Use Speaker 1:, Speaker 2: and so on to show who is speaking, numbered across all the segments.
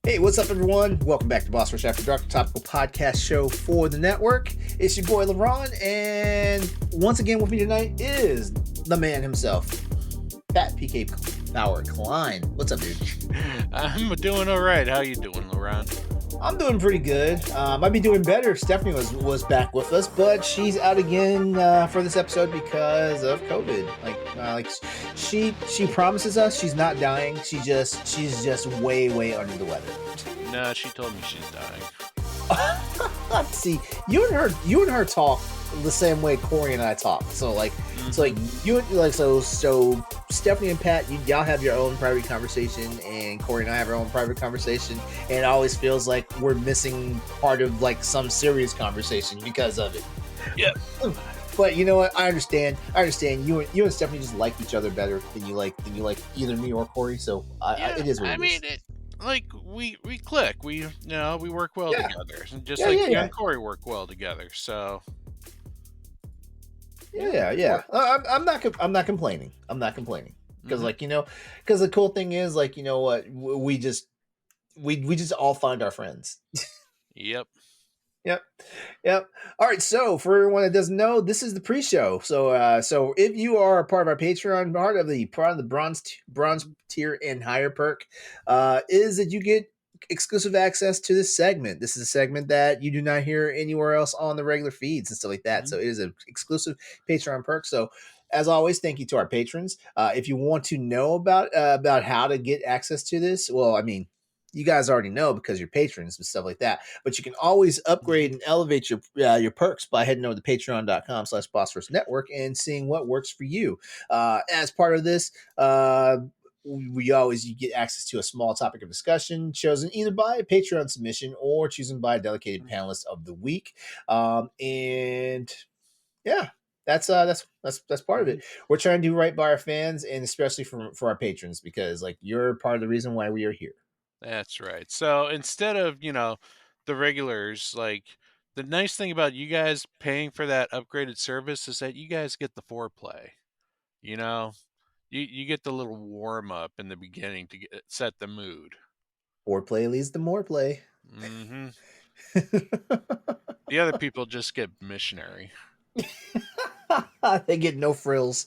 Speaker 1: Hey, what's up, everyone? Welcome back to Boss Rush After Dark, the topical podcast show for the network. It's your boy LeRon, and once again with me tonight is the man himself, Pat PK Power Klein. What's up, dude?
Speaker 2: I'm doing all right. How you doing, LeRon?
Speaker 1: I'm doing pretty good. Might be doing better if Stephanie was back with us, but she's out again for this episode because of COVID. She promises us she's not dying. She's just way under the weather.
Speaker 2: No, she told me she's dying.
Speaker 1: See, you and her talk the same way Corey and I talk. So Stephanie and Pat, y'all have your own private conversation, and Corey and I have our own private conversation, and it always feels like we're missing part of like some serious conversation because of it.
Speaker 2: Yep.
Speaker 1: But you know what? I understand. You and Stephanie just like each other better than you like either me or Corey. So it is what it is.
Speaker 2: We click. We work well together, and just you and Corey work well together. So
Speaker 1: yeah. I'm not complaining. Because because the cool thing is like you know what we just all find our friends.
Speaker 2: Yep.
Speaker 1: Yep. All right. So for everyone that doesn't know, this is the pre-show. So if you are a part of our Patreon, part of the bronze tier and higher perk, is that you get exclusive access to this segment. This is a segment that you do not hear anywhere else on the regular feeds and stuff like that. Mm-hmm. So it is an exclusive Patreon perk. So as always, thank you to our patrons. If you want to know about how to get access to this, well, I mean, you guys already know because you're patrons and stuff like that. But you can always upgrade and elevate your perks by heading over to patreon.com/Bossverse Network and seeing what works for you. As part of this, you get access to a small topic of discussion chosen either by a Patreon submission or chosen by a dedicated panelist of the week. And yeah, that's part of it. We're trying to do right by our fans and especially for our patrons because like you're part of the reason why we are here.
Speaker 2: That's right. So instead of, the regulars, like the nice thing about you guys paying for that upgraded service is that you guys get the foreplay. You get the little warm up in the beginning to set the mood.
Speaker 1: Foreplay leads to more play.
Speaker 2: Mm-hmm. The other people just get missionary.
Speaker 1: They get no frills.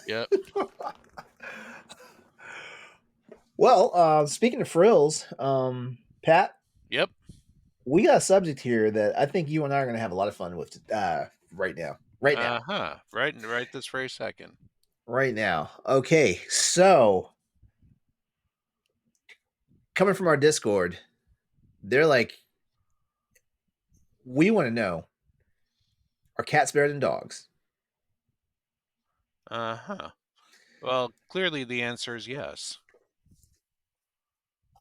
Speaker 2: Yep.
Speaker 1: Well, speaking of frills, Pat.
Speaker 2: Yep.
Speaker 1: We got a subject here that I think you and I are going to have a lot of fun with right now. Right now.
Speaker 2: Right this very second.
Speaker 1: Right now. Okay, so coming from our Discord, they're like, we want to know, are cats better than dogs?
Speaker 2: Well, clearly the answer is yes.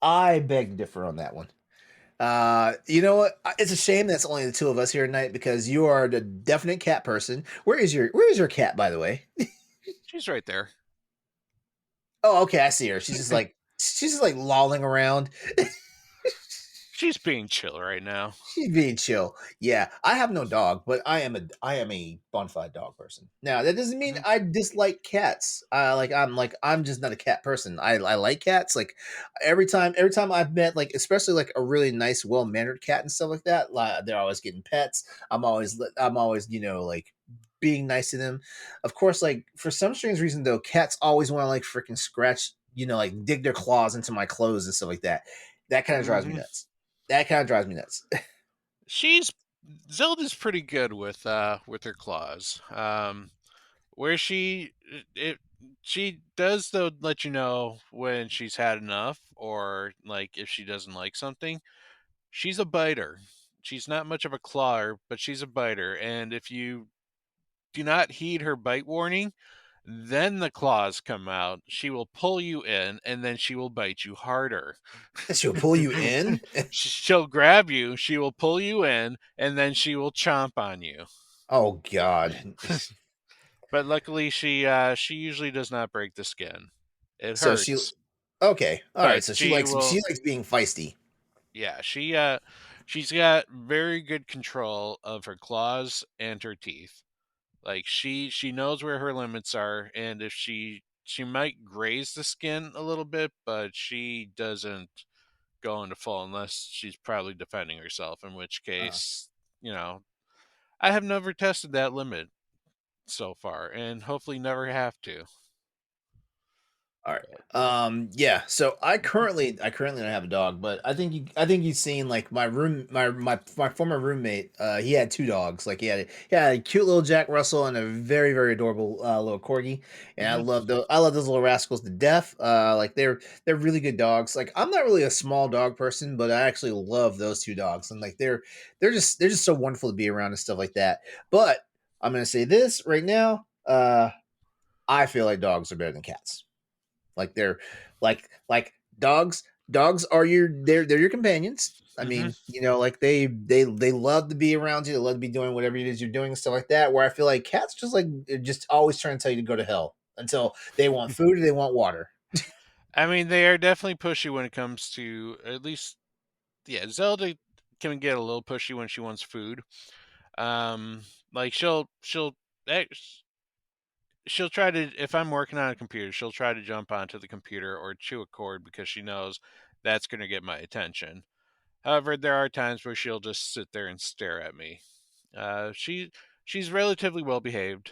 Speaker 1: I beg to differ on that one. You know what? It's a shame that's only the two of us here tonight because you are the definite cat person. Where is your cat, by the way?
Speaker 2: She's right there.
Speaker 1: Oh, okay, I see her. She's just like lolling around.
Speaker 2: She's being chill right now.
Speaker 1: She's being chill. Yeah, I have no dog, but I am a bona fide dog person. Now that doesn't mean I dislike cats. I'm just not a cat person. I like cats. Like every time I've met like especially like a really nice, well mannered cat and stuff like that. Like, they're always getting pets. I'm always like being nice to them. Of course, like for some strange reason though, cats always want to like freaking scratch, like dig their claws into my clothes and stuff like that. That kind of drives me nuts.
Speaker 2: Zelda's pretty good with her claws. Where she does though let you know when she's had enough or like if she doesn't like something. She's a biter. She's not much of a clawer, but she's a biter. And if you do not heed her bite warning, then the claws come out. She will pull you in, and then she will bite you harder.
Speaker 1: She'll pull you in?
Speaker 2: She'll grab you, she will pull you in, and then she will chomp on you.
Speaker 1: Oh, God.
Speaker 2: But luckily, she usually does not break the skin. It
Speaker 1: so
Speaker 2: hurts.
Speaker 1: Okay. All right. So she likes being feisty.
Speaker 2: Yeah, she's got very good control of her claws and her teeth. Like she knows where her limits are, and if she might graze the skin a little bit, but she doesn't go into full unless she's probably defending herself, in which
Speaker 1: Uh,
Speaker 2: case, I have never tested that limit so far, and hopefully never have to.
Speaker 1: all right.
Speaker 2: But
Speaker 1: Yeah. So I currently don't have a dog, but I think you've seen like my former roommate. He had two dogs. Like he had a cute little Jack Russell and a very very adorable little corgi. And I
Speaker 2: hmm
Speaker 1: love those. I love those little rascals to death. Like they're really good dogs. Like I'm not really a small dog person, but I actually love those two dogs. And like they're just so wonderful to be around and stuff like that. But I'm gonna say this right now. I feel like dogs are better than cats. Like they're like dogs are they're your companions. I
Speaker 2: hmm
Speaker 1: mean, like they love to be around you. They love to be doing whatever it is you're doing and stuff like that. Where I feel like cats just like just always trying to tell you to go to hell until they want food or they want water.
Speaker 2: I mean, they are definitely pushy when it comes to, at least, yeah. Zelda can get a little pushy when she wants food. Um, like eh, she'll try to, if I'm working on a computer, she'll try to jump onto the computer or chew a cord because she knows that's going to get my attention. However, there are times where she'll just sit there and stare at me. She's relatively well behaved,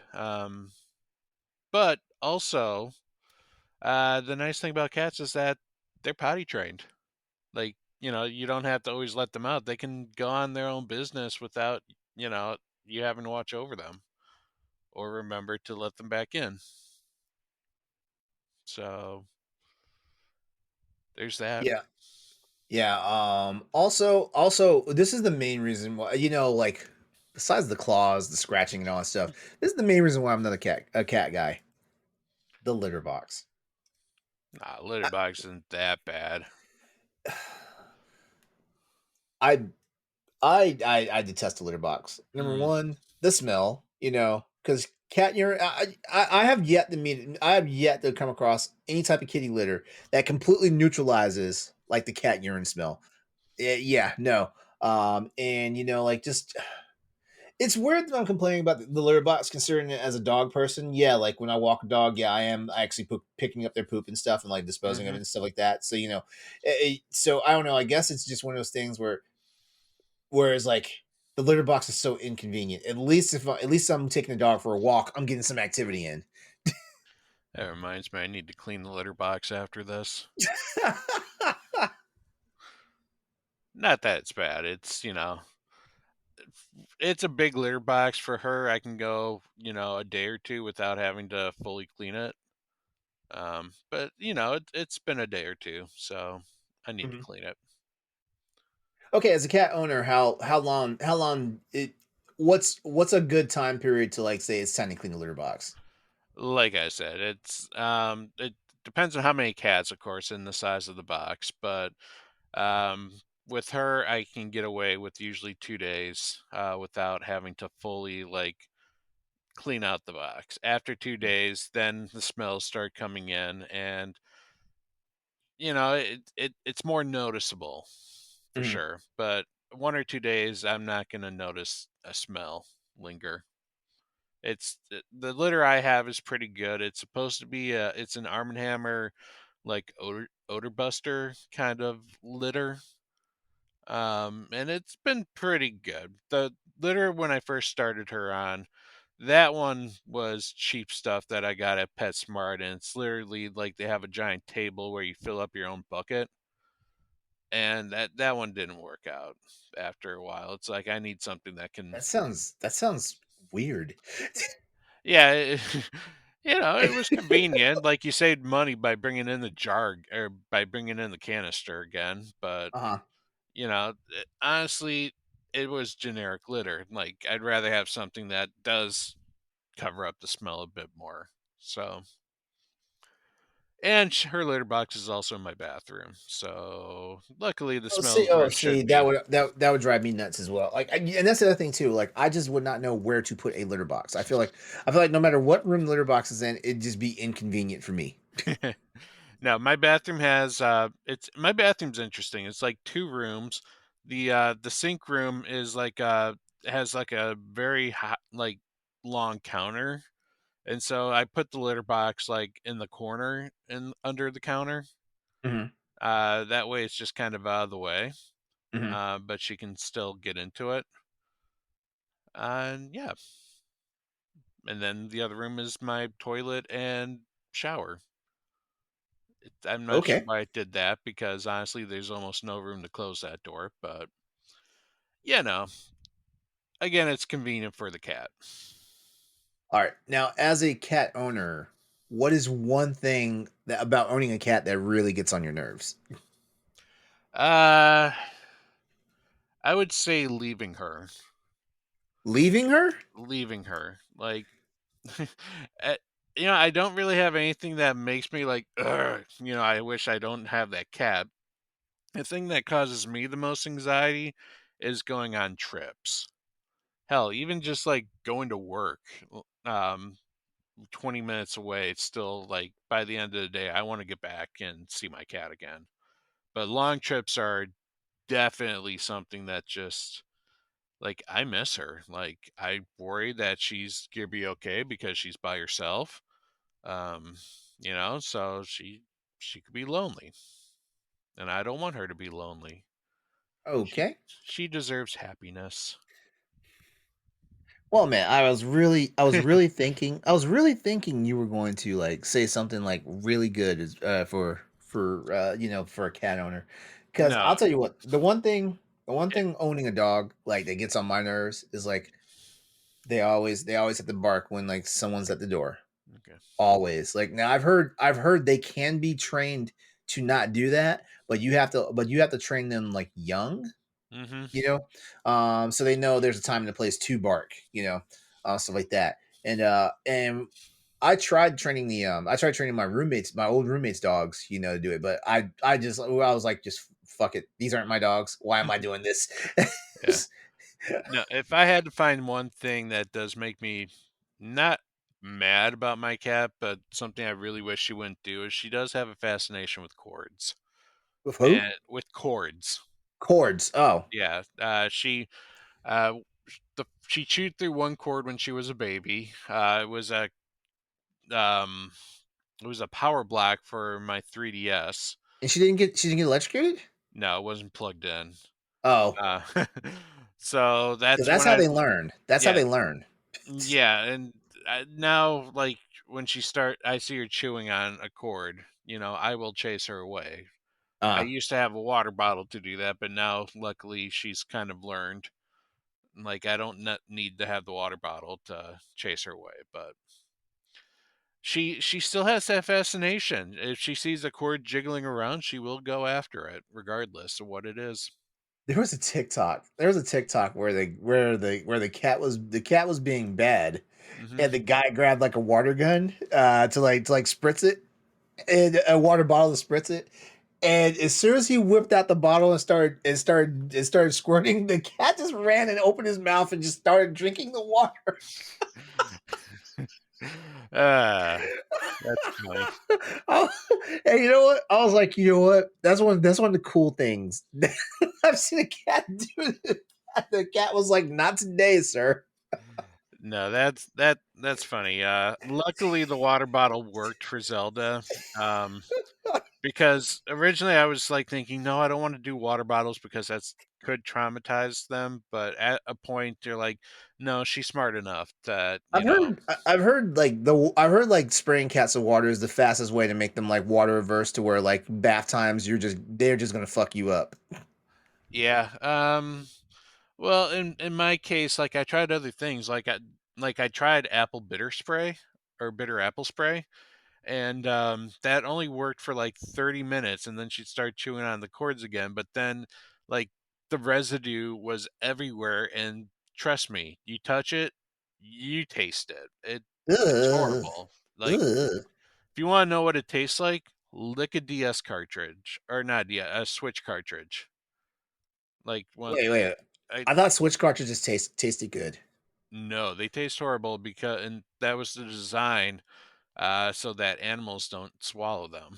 Speaker 2: but also the nice thing about cats is that they're potty trained. Like, you don't have to always let them out. They can go on their own business without, you know, you having to watch over them or remember to let them back in. So there's that.
Speaker 1: Yeah. Yeah. Also, this is the main reason why, like besides the claws, the scratching, and all that stuff. This is the main reason why I'm not a cat guy. The litter box.
Speaker 2: Nah, litter box isn't that bad.
Speaker 1: I I detest a litter box. Number
Speaker 2: Mm,
Speaker 1: one, the smell, because cat urine. I have yet to meet. I have yet to come across any type of kitty litter that completely neutralizes like the cat urine smell. Yeah, no. And like just it's weird that I'm complaining about the litter box, considering it as a dog person. Yeah, like when I walk a dog, yeah, I am actually picking up their poop and stuff and like disposing of it
Speaker 2: hmm
Speaker 1: and stuff like that. So so I don't know. I guess it's just one of those things where whereas like the litter box is so inconvenient. At least I'm taking a dog for a walk, I'm getting some activity in.
Speaker 2: That reminds me, I need to clean the litter box after this. Not that it's bad. It's a big litter box for her. I can go, a day or two without having to fully clean it. But it's been a day or two, so I need to
Speaker 1: Mhm.
Speaker 2: clean it.
Speaker 1: Okay, as a cat owner, how long what's a good time period to like say it's time to clean the litter box?
Speaker 2: Like I said, it depends on how many cats, of course, and the size of the box. But with her, I can get away with usually 2 days without having to fully like clean out the box. After 2 days, then the smells start coming in, and it's more noticeable for
Speaker 1: Mhm.
Speaker 2: sure. But 1 or 2 days, I'm not gonna notice a smell linger. The litter I have is pretty good. It's supposed to be it's an Arm& Hammer like odor buster kind of litter. And it's been pretty good. The litter when I first started her on, that one was cheap stuff that I got at PetSmart, and it's literally like they have a giant table where you fill up your own bucket, and that one didn't work out after a while. It's like I need something that can,
Speaker 1: That sounds weird.
Speaker 2: yeah, it was convenient. Like you saved money by bringing in the jar or by bringing in the canister again, but
Speaker 1: Uh-huh.
Speaker 2: honestly, it was generic litter. Like I'd rather have something that does cover up the smell a bit more. So, and her litter box is also in my bathroom. So, luckily the
Speaker 1: Oh, see,
Speaker 2: smells where
Speaker 1: oh,
Speaker 2: it
Speaker 1: see,
Speaker 2: should
Speaker 1: that
Speaker 2: be.
Speaker 1: would that would drive me nuts as well. Like, and that's the other thing too. Like, I just would not know where to put a litter box. I feel like no matter what room the litter box is in, it'd just be inconvenient for me.
Speaker 2: No, my bathroom has it's my bathroom's interesting. It's like two rooms. The sink room is like has like a very hot like long counter. And so I put the litter box like in the corner and under the counter.
Speaker 1: Mhm.
Speaker 2: That way, it's just kind of out of the way,
Speaker 1: Mhm.
Speaker 2: but she can still get into it. And yeah, and then the other room is my toilet and shower. I'm not sure
Speaker 1: Okay.
Speaker 2: why I did that because honestly, there's almost no room to close that door. But you know, again, it's convenient for the cat.
Speaker 1: All right. Now, as a cat owner, what is one thing that about owning a cat that really gets on your nerves?
Speaker 2: Uh, I would say leaving her.
Speaker 1: Leaving her?
Speaker 2: Leaving her. Like, eh, I don't really have anything that makes me like, ugh, I wish I don't have that cat. The thing that causes me the most anxiety is going on trips. Hell, even just like going to work, 20 minutes away, it's still like by the end of the day, I want to get back and see my cat again. But long trips are definitely something that just like I miss her. Like I worry that she's gonna be okay because she's by herself. Um, so she could be lonely, and I don't want her to be lonely. She
Speaker 1: Okay.
Speaker 2: she deserves happiness.
Speaker 1: Well, man, I was really thinking you were going to like say something like really good for a cat owner, because I'll
Speaker 2: No.
Speaker 1: tell you what, the one thing owning a dog like that gets on my nerves is like they always have to bark when like someone's at the door.
Speaker 2: Okay.
Speaker 1: Always. Like now I've heard they can be trained to not do that, but you have to train them like young,
Speaker 2: Mhm.
Speaker 1: you so they know there's a time and a place to bark, stuff like that. And I tried training my old roommates dogs, to do it, but I was like, just fuck it. These aren't my dogs. Why am I doing this?
Speaker 2: Yeah. No, if I had to find one thing that does make me not mad about my cat, but something I really wish she wouldn't do is she does have a fascination with cords.
Speaker 1: With who?
Speaker 2: And with cords.
Speaker 1: Cords. Oh.
Speaker 2: Yeah. Uh she chewed through one cord when she was a baby. Um it was a power block for my 3DS.
Speaker 1: And she didn't get electrocuted?
Speaker 2: No, it wasn't plugged in.
Speaker 1: Oh.
Speaker 2: Uh so
Speaker 1: Because
Speaker 2: that's
Speaker 1: that's
Speaker 2: when
Speaker 1: how
Speaker 2: I
Speaker 1: they learn. That's how
Speaker 2: yeah,
Speaker 1: they learn.
Speaker 2: yeah, and now like when I see her chewing on a cord, I will chase her away. I
Speaker 1: Uh
Speaker 2: used to have a water bottle to do that, but now luckily she's kind of learned. Like I don't need to have the water bottle to chase her away, but she still has that fascination. If she sees a cord jiggling around, she will go after it, regardless of what it is.
Speaker 1: there was a TikTok. There was a TikTok where the cat was being bad,
Speaker 2: Hmm.
Speaker 1: and the guy grabbed like a water gun to like spritz it, and a water bottle to spritz it. And as soon as he whipped out the bottle and started squirting, the cat just ran and opened his mouth and just started drinking the water.
Speaker 2: Ah, that's funny.
Speaker 1: Oh, and you know what? I was like, you know what? That's one of the cool things I've seen a cat do. The cat was like, "Not today, sir."
Speaker 2: No, that's funny. Luckily the water bottle worked for Zelda. Um, because originally I was like thinking, no, I don't want to do water bottles because that's could traumatize them. But at a point, they're like, no, she's smart enough that
Speaker 1: I've heard like spraying cats with water is the fastest way to make them like water averse to where like bath times they're just gonna fuck you up.
Speaker 2: yeah. Well, in my case, like I tried other things, like I tried apple bitter spray or bitter apple spray, and that only worked for like 30 minutes, and then she'd start chewing on the cords again. But then, like the residue was everywhere, and trust me, you touch it, you taste it. It's
Speaker 1: Ugh,
Speaker 2: horrible. Like
Speaker 1: ugh.
Speaker 2: if you want to know what it tastes like, lick a DS cartridge or not DS, a Switch cartridge. Like one,
Speaker 1: Wait.
Speaker 2: I
Speaker 1: I thought Switch cartridges tasted good.
Speaker 2: no, they taste horrible because and that was the design so that animals don't swallow them.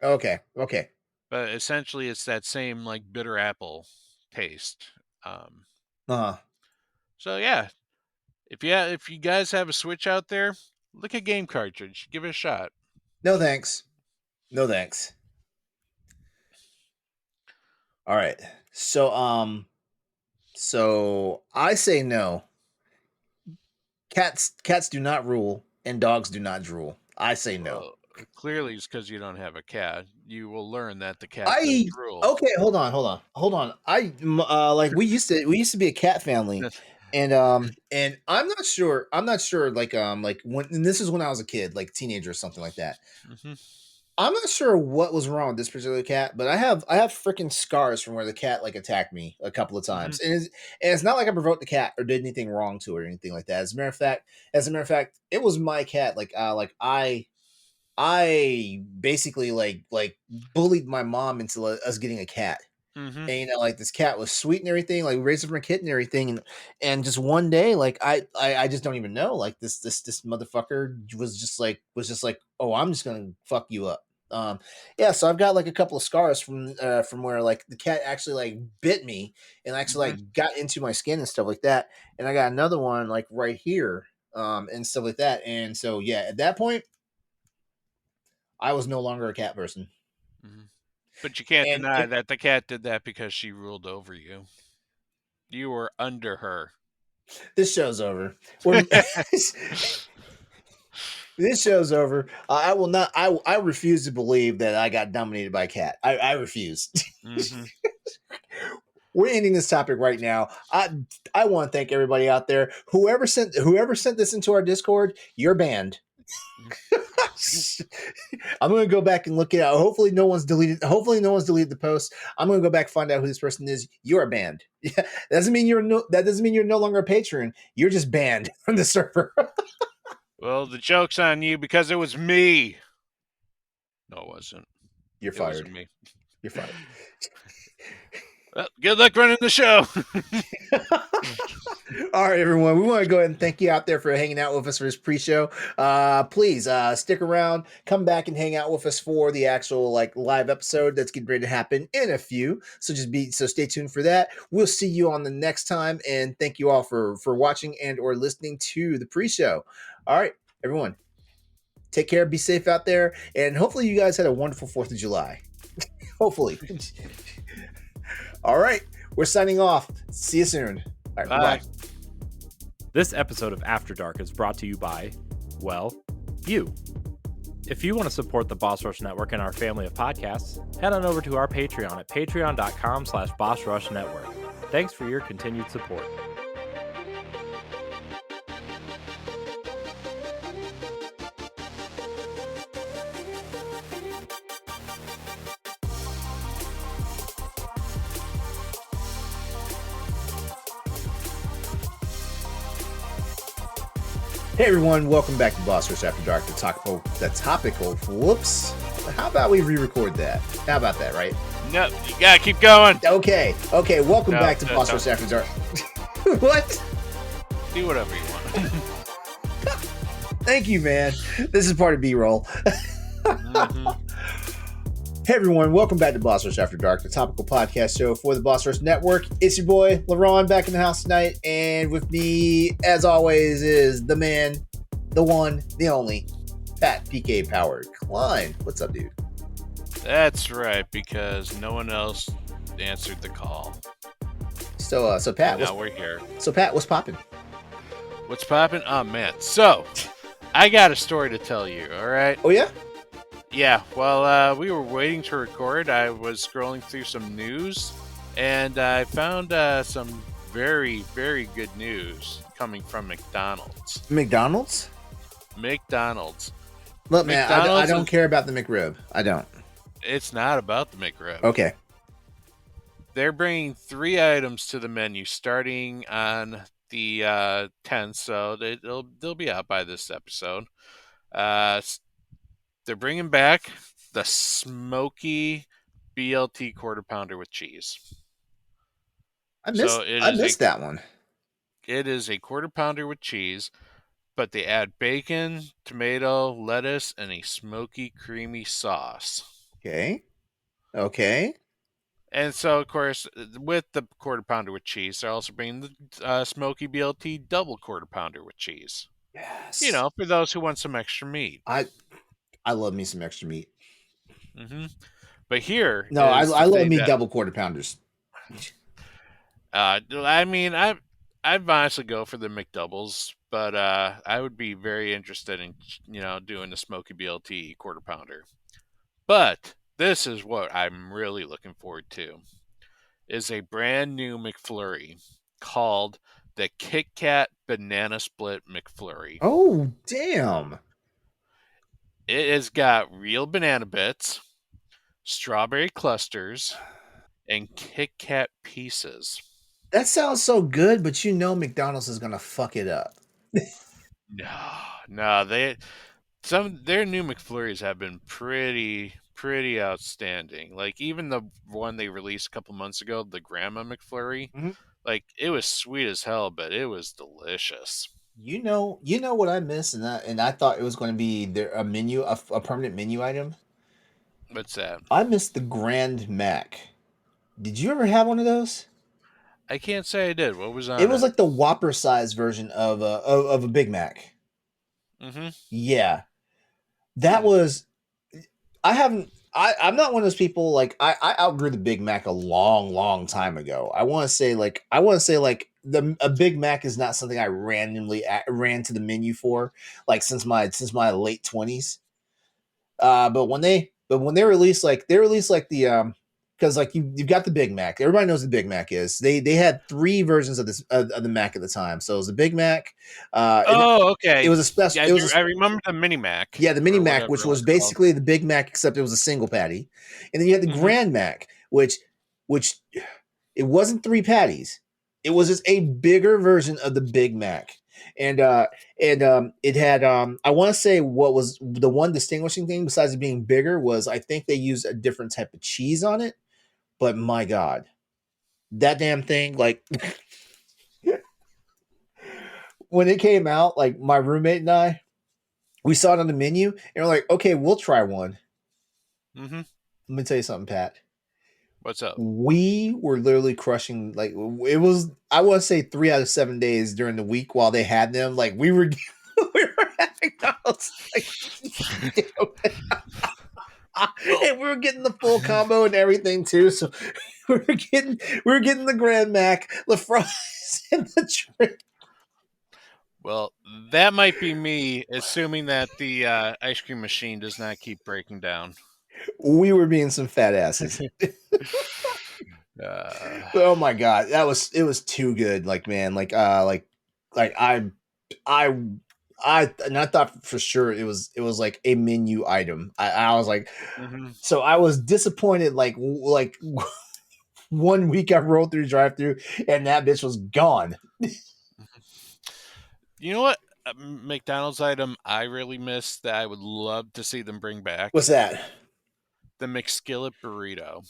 Speaker 1: Okay, okay.
Speaker 2: But essentially, it's that same like bitter apple taste. Um,
Speaker 1: Uh,
Speaker 2: so yeah, if you guys have a Switch out there, look at game cartridge, give it a shot.
Speaker 1: no thanks. No thanks. All right. So so I say no. Cats do not rule and dogs do not drool. I say no.
Speaker 2: Well, clearly it's because you don't have a cat. You will learn that the cat does
Speaker 1: I
Speaker 2: drool.
Speaker 1: okay, hold on. Like we used to be a cat family, and I'm not sure like when and this is when I was a kid, like teenager or something like that.
Speaker 2: Hmm.
Speaker 1: I'm not sure what was wrong with this particular cat, but I have freaking scars from where the cat like attacked me a couple of
Speaker 2: Hmm.
Speaker 1: times, and it's not like I provoked the cat or did anything wrong to it or anything like that. As a matter of fact, it was my cat. Like I basically like bullied my mom into us getting a cat.
Speaker 2: Hmm.
Speaker 1: And like this cat was sweet and everything, like we raised it from a kitten and everything, and just one day, like I just don't even know, like this motherfucker was just like, oh, I'm just gonna fuck you up. Yeah, so I've got like a couple of scars from where like the cat actually like bit me and actually
Speaker 2: Hmm.
Speaker 1: like got into my skin and stuff like that, and I got another one like right here, and stuff like that, and so yeah, at that point I was no longer a cat person.
Speaker 2: Hmm. But you can't
Speaker 1: And
Speaker 2: deny that the cat did that because she ruled over you. You were under her.
Speaker 1: this show's over. We're this show's over. I will not. I refuse to believe that I got dominated by a cat. I refuse.
Speaker 2: Hmm.
Speaker 1: We're ending this topic right now. I want to thank everybody out there. Whoever sent this into our Discord, you're banned. I'm gonna go back and look it out. Hopefully, no one's deleted. Hopefully, no one's deleted the post. I'm gonna go back and find out who this person is. You're banned. Yeah, that doesn't mean you're no longer a patron. You're just banned from the server.
Speaker 2: Well, the joke's on you because it was me. No, it wasn't.
Speaker 1: You're
Speaker 2: It wasn't
Speaker 1: fired.
Speaker 2: me.
Speaker 1: You're fired.
Speaker 2: Well, good luck running the show.
Speaker 1: All right, everyone. We want to go ahead and thank you out there for hanging out with us for this pre-show. Please stick around, come back and hang out with us for the actual like live episode that's getting ready to happen in a few. So stay tuned for that. We'll see you on the next time, and thank you all for watching and or listening to the pre-show. All right, everyone. Take care, be safe out there, and hopefully you guys had a wonderful 4th of July. Hopefully. All right, we're signing off. See you soon. All right,
Speaker 2: Bye.
Speaker 1: bye.
Speaker 3: This episode of After Dark is brought to you by, well, you. If you want to support the Boss Rush Network and our family of podcasts, head on over to our Patreon at patreon.com/BossRushNetwork. Thanks for your continued support.
Speaker 1: Hey everyone, welcome back to Boss Rush After Dark, the topical. Whoops. How about we re-record that? How about that, right?
Speaker 2: No, you gotta keep going.
Speaker 1: Okay, welcome
Speaker 2: No,
Speaker 1: back to
Speaker 2: no,
Speaker 1: Boss
Speaker 2: no.
Speaker 1: Rush After Dark. What?
Speaker 2: Do whatever you want.
Speaker 1: Thank you, man. This is part of B-roll.
Speaker 2: Mhm.
Speaker 1: Hey everyone, welcome back to Boss Rush After Dark, the topical podcast show for the Boss Rush Network. It's your boy, LeRon, back in the house tonight, and with me, as always, is the man, the one, the only, Pat PK Powered Klein. What's up, dude?
Speaker 2: That's right, because no one else answered the call.
Speaker 1: So Pat,
Speaker 2: Now we're here.
Speaker 1: what's popping?
Speaker 2: What's popping? Oh man. So I got a story to tell you, alright?
Speaker 1: Oh yeah?
Speaker 2: Yeah, well, we were waiting to record. I was scrolling through some news, and I found some very, very good news coming from McDonald's.
Speaker 1: McDonald's?
Speaker 2: McDonald's.
Speaker 1: Look, man, I
Speaker 2: McDonald's
Speaker 1: don't
Speaker 2: is-
Speaker 1: care about the McRib. I don't.
Speaker 2: It's not about the McRib.
Speaker 1: Okay.
Speaker 2: They're bringing 3 items to the menu starting on the 10th, so they'll be out by this episode. They're bringing back the smoky BLT quarter pounder with cheese.
Speaker 1: I missed that one.
Speaker 2: It is a quarter pounder with cheese, but they add bacon, tomato, lettuce, and a smoky, creamy sauce.
Speaker 1: Okay. Okay.
Speaker 2: And so, of course, with the quarter pounder with cheese, they're also bringing the smoky BLT double quarter pounder with cheese.
Speaker 1: Yes.
Speaker 2: You know, for those who want some extra meat.
Speaker 1: I love me some extra meat.
Speaker 2: Hmm. But here
Speaker 1: No, I
Speaker 2: is the
Speaker 1: love
Speaker 2: thing
Speaker 1: me
Speaker 2: that
Speaker 1: double quarter pounders.
Speaker 2: I mean, I'd honestly go for the McDoubles, but I would be very interested in doing the Smoky BLT quarter pounder. But this is what I'm really looking forward to: is a brand new McFlurry called the Kit Kat Banana Split McFlurry.
Speaker 1: Oh, damn.
Speaker 2: It has got real banana bits, strawberry clusters, and Kit Kat pieces.
Speaker 1: That sounds so good, but McDonald's is gonna fuck it up.
Speaker 2: No, no, their new McFlurries have been pretty outstanding. Like even the one they released a couple months ago, the Grandma McFlurry,
Speaker 1: Mhm.
Speaker 2: like it was sweet as hell, but it was delicious.
Speaker 1: You know what I miss, and I thought it was going to be a permanent menu item.
Speaker 2: What's that?
Speaker 1: I miss the Grand Mac. Did you ever have one of those?
Speaker 2: I can't say I did. What was
Speaker 1: It
Speaker 2: on
Speaker 1: was
Speaker 2: it?
Speaker 1: like the Whopper size version of a Big Mac.
Speaker 2: Mm-hmm.
Speaker 1: Yeah, that
Speaker 2: Hmm.
Speaker 1: was. I haven't. I'm not one of those people like I outgrew the Big Mac a long time ago. I want to say like the a Big Mac is not something I randomly ran to the menu for like since my late 20s. But when they released like the because like you've got the Big Mac. Everybody knows what the Big Mac is. They had three versions of this of the Mac at the time. So it was a Big Mac.
Speaker 2: Oh,
Speaker 1: It
Speaker 2: okay.
Speaker 1: was a special.
Speaker 2: Yeah,
Speaker 1: It was
Speaker 2: I remember the Mini Mac
Speaker 1: Yeah, the Mini
Speaker 2: or
Speaker 1: Mac,
Speaker 2: whatever
Speaker 1: which
Speaker 2: it
Speaker 1: was
Speaker 2: was called.
Speaker 1: basically the Big Mac, except it was a single patty, and then you had the
Speaker 2: Mm-hmm.
Speaker 1: Grand Mac, which it wasn't three patties. It was just a bigger version of the Big Mac, and it had I want to say what was the one distinguishing thing besides it being bigger was I think they used a different type of cheese on it. But my God, that damn thing! Like when it came out, like my roommate and I, we saw it on the menu, and we're like, okay, we'll try one.
Speaker 2: Mm-hmm.
Speaker 1: Let me tell you something, Pat.
Speaker 2: What's up?
Speaker 1: We were literally crushing like it was I want to say 3 out of 7 days during the week while they had them. Like we were we were at McDonald's like and we were getting the full combo and everything too. So we were getting the Grand Mac, the fries, and the drink.
Speaker 2: Well, that might be me, assuming that the ice cream machine does not keep breaking down.
Speaker 1: We were being some fat asses.
Speaker 2: uh,
Speaker 1: Oh my God, it was too good. Like man, like I and I thought for sure it was like a menu item. I was like,
Speaker 2: mhm.
Speaker 1: so I was disappointed. Like 1 week I rolled through drive through and that bitch was gone.
Speaker 2: You know what? A McDonald's item I really miss that I would love to see them bring
Speaker 1: What's
Speaker 2: back:
Speaker 1: that?
Speaker 2: the McSkillet burrito.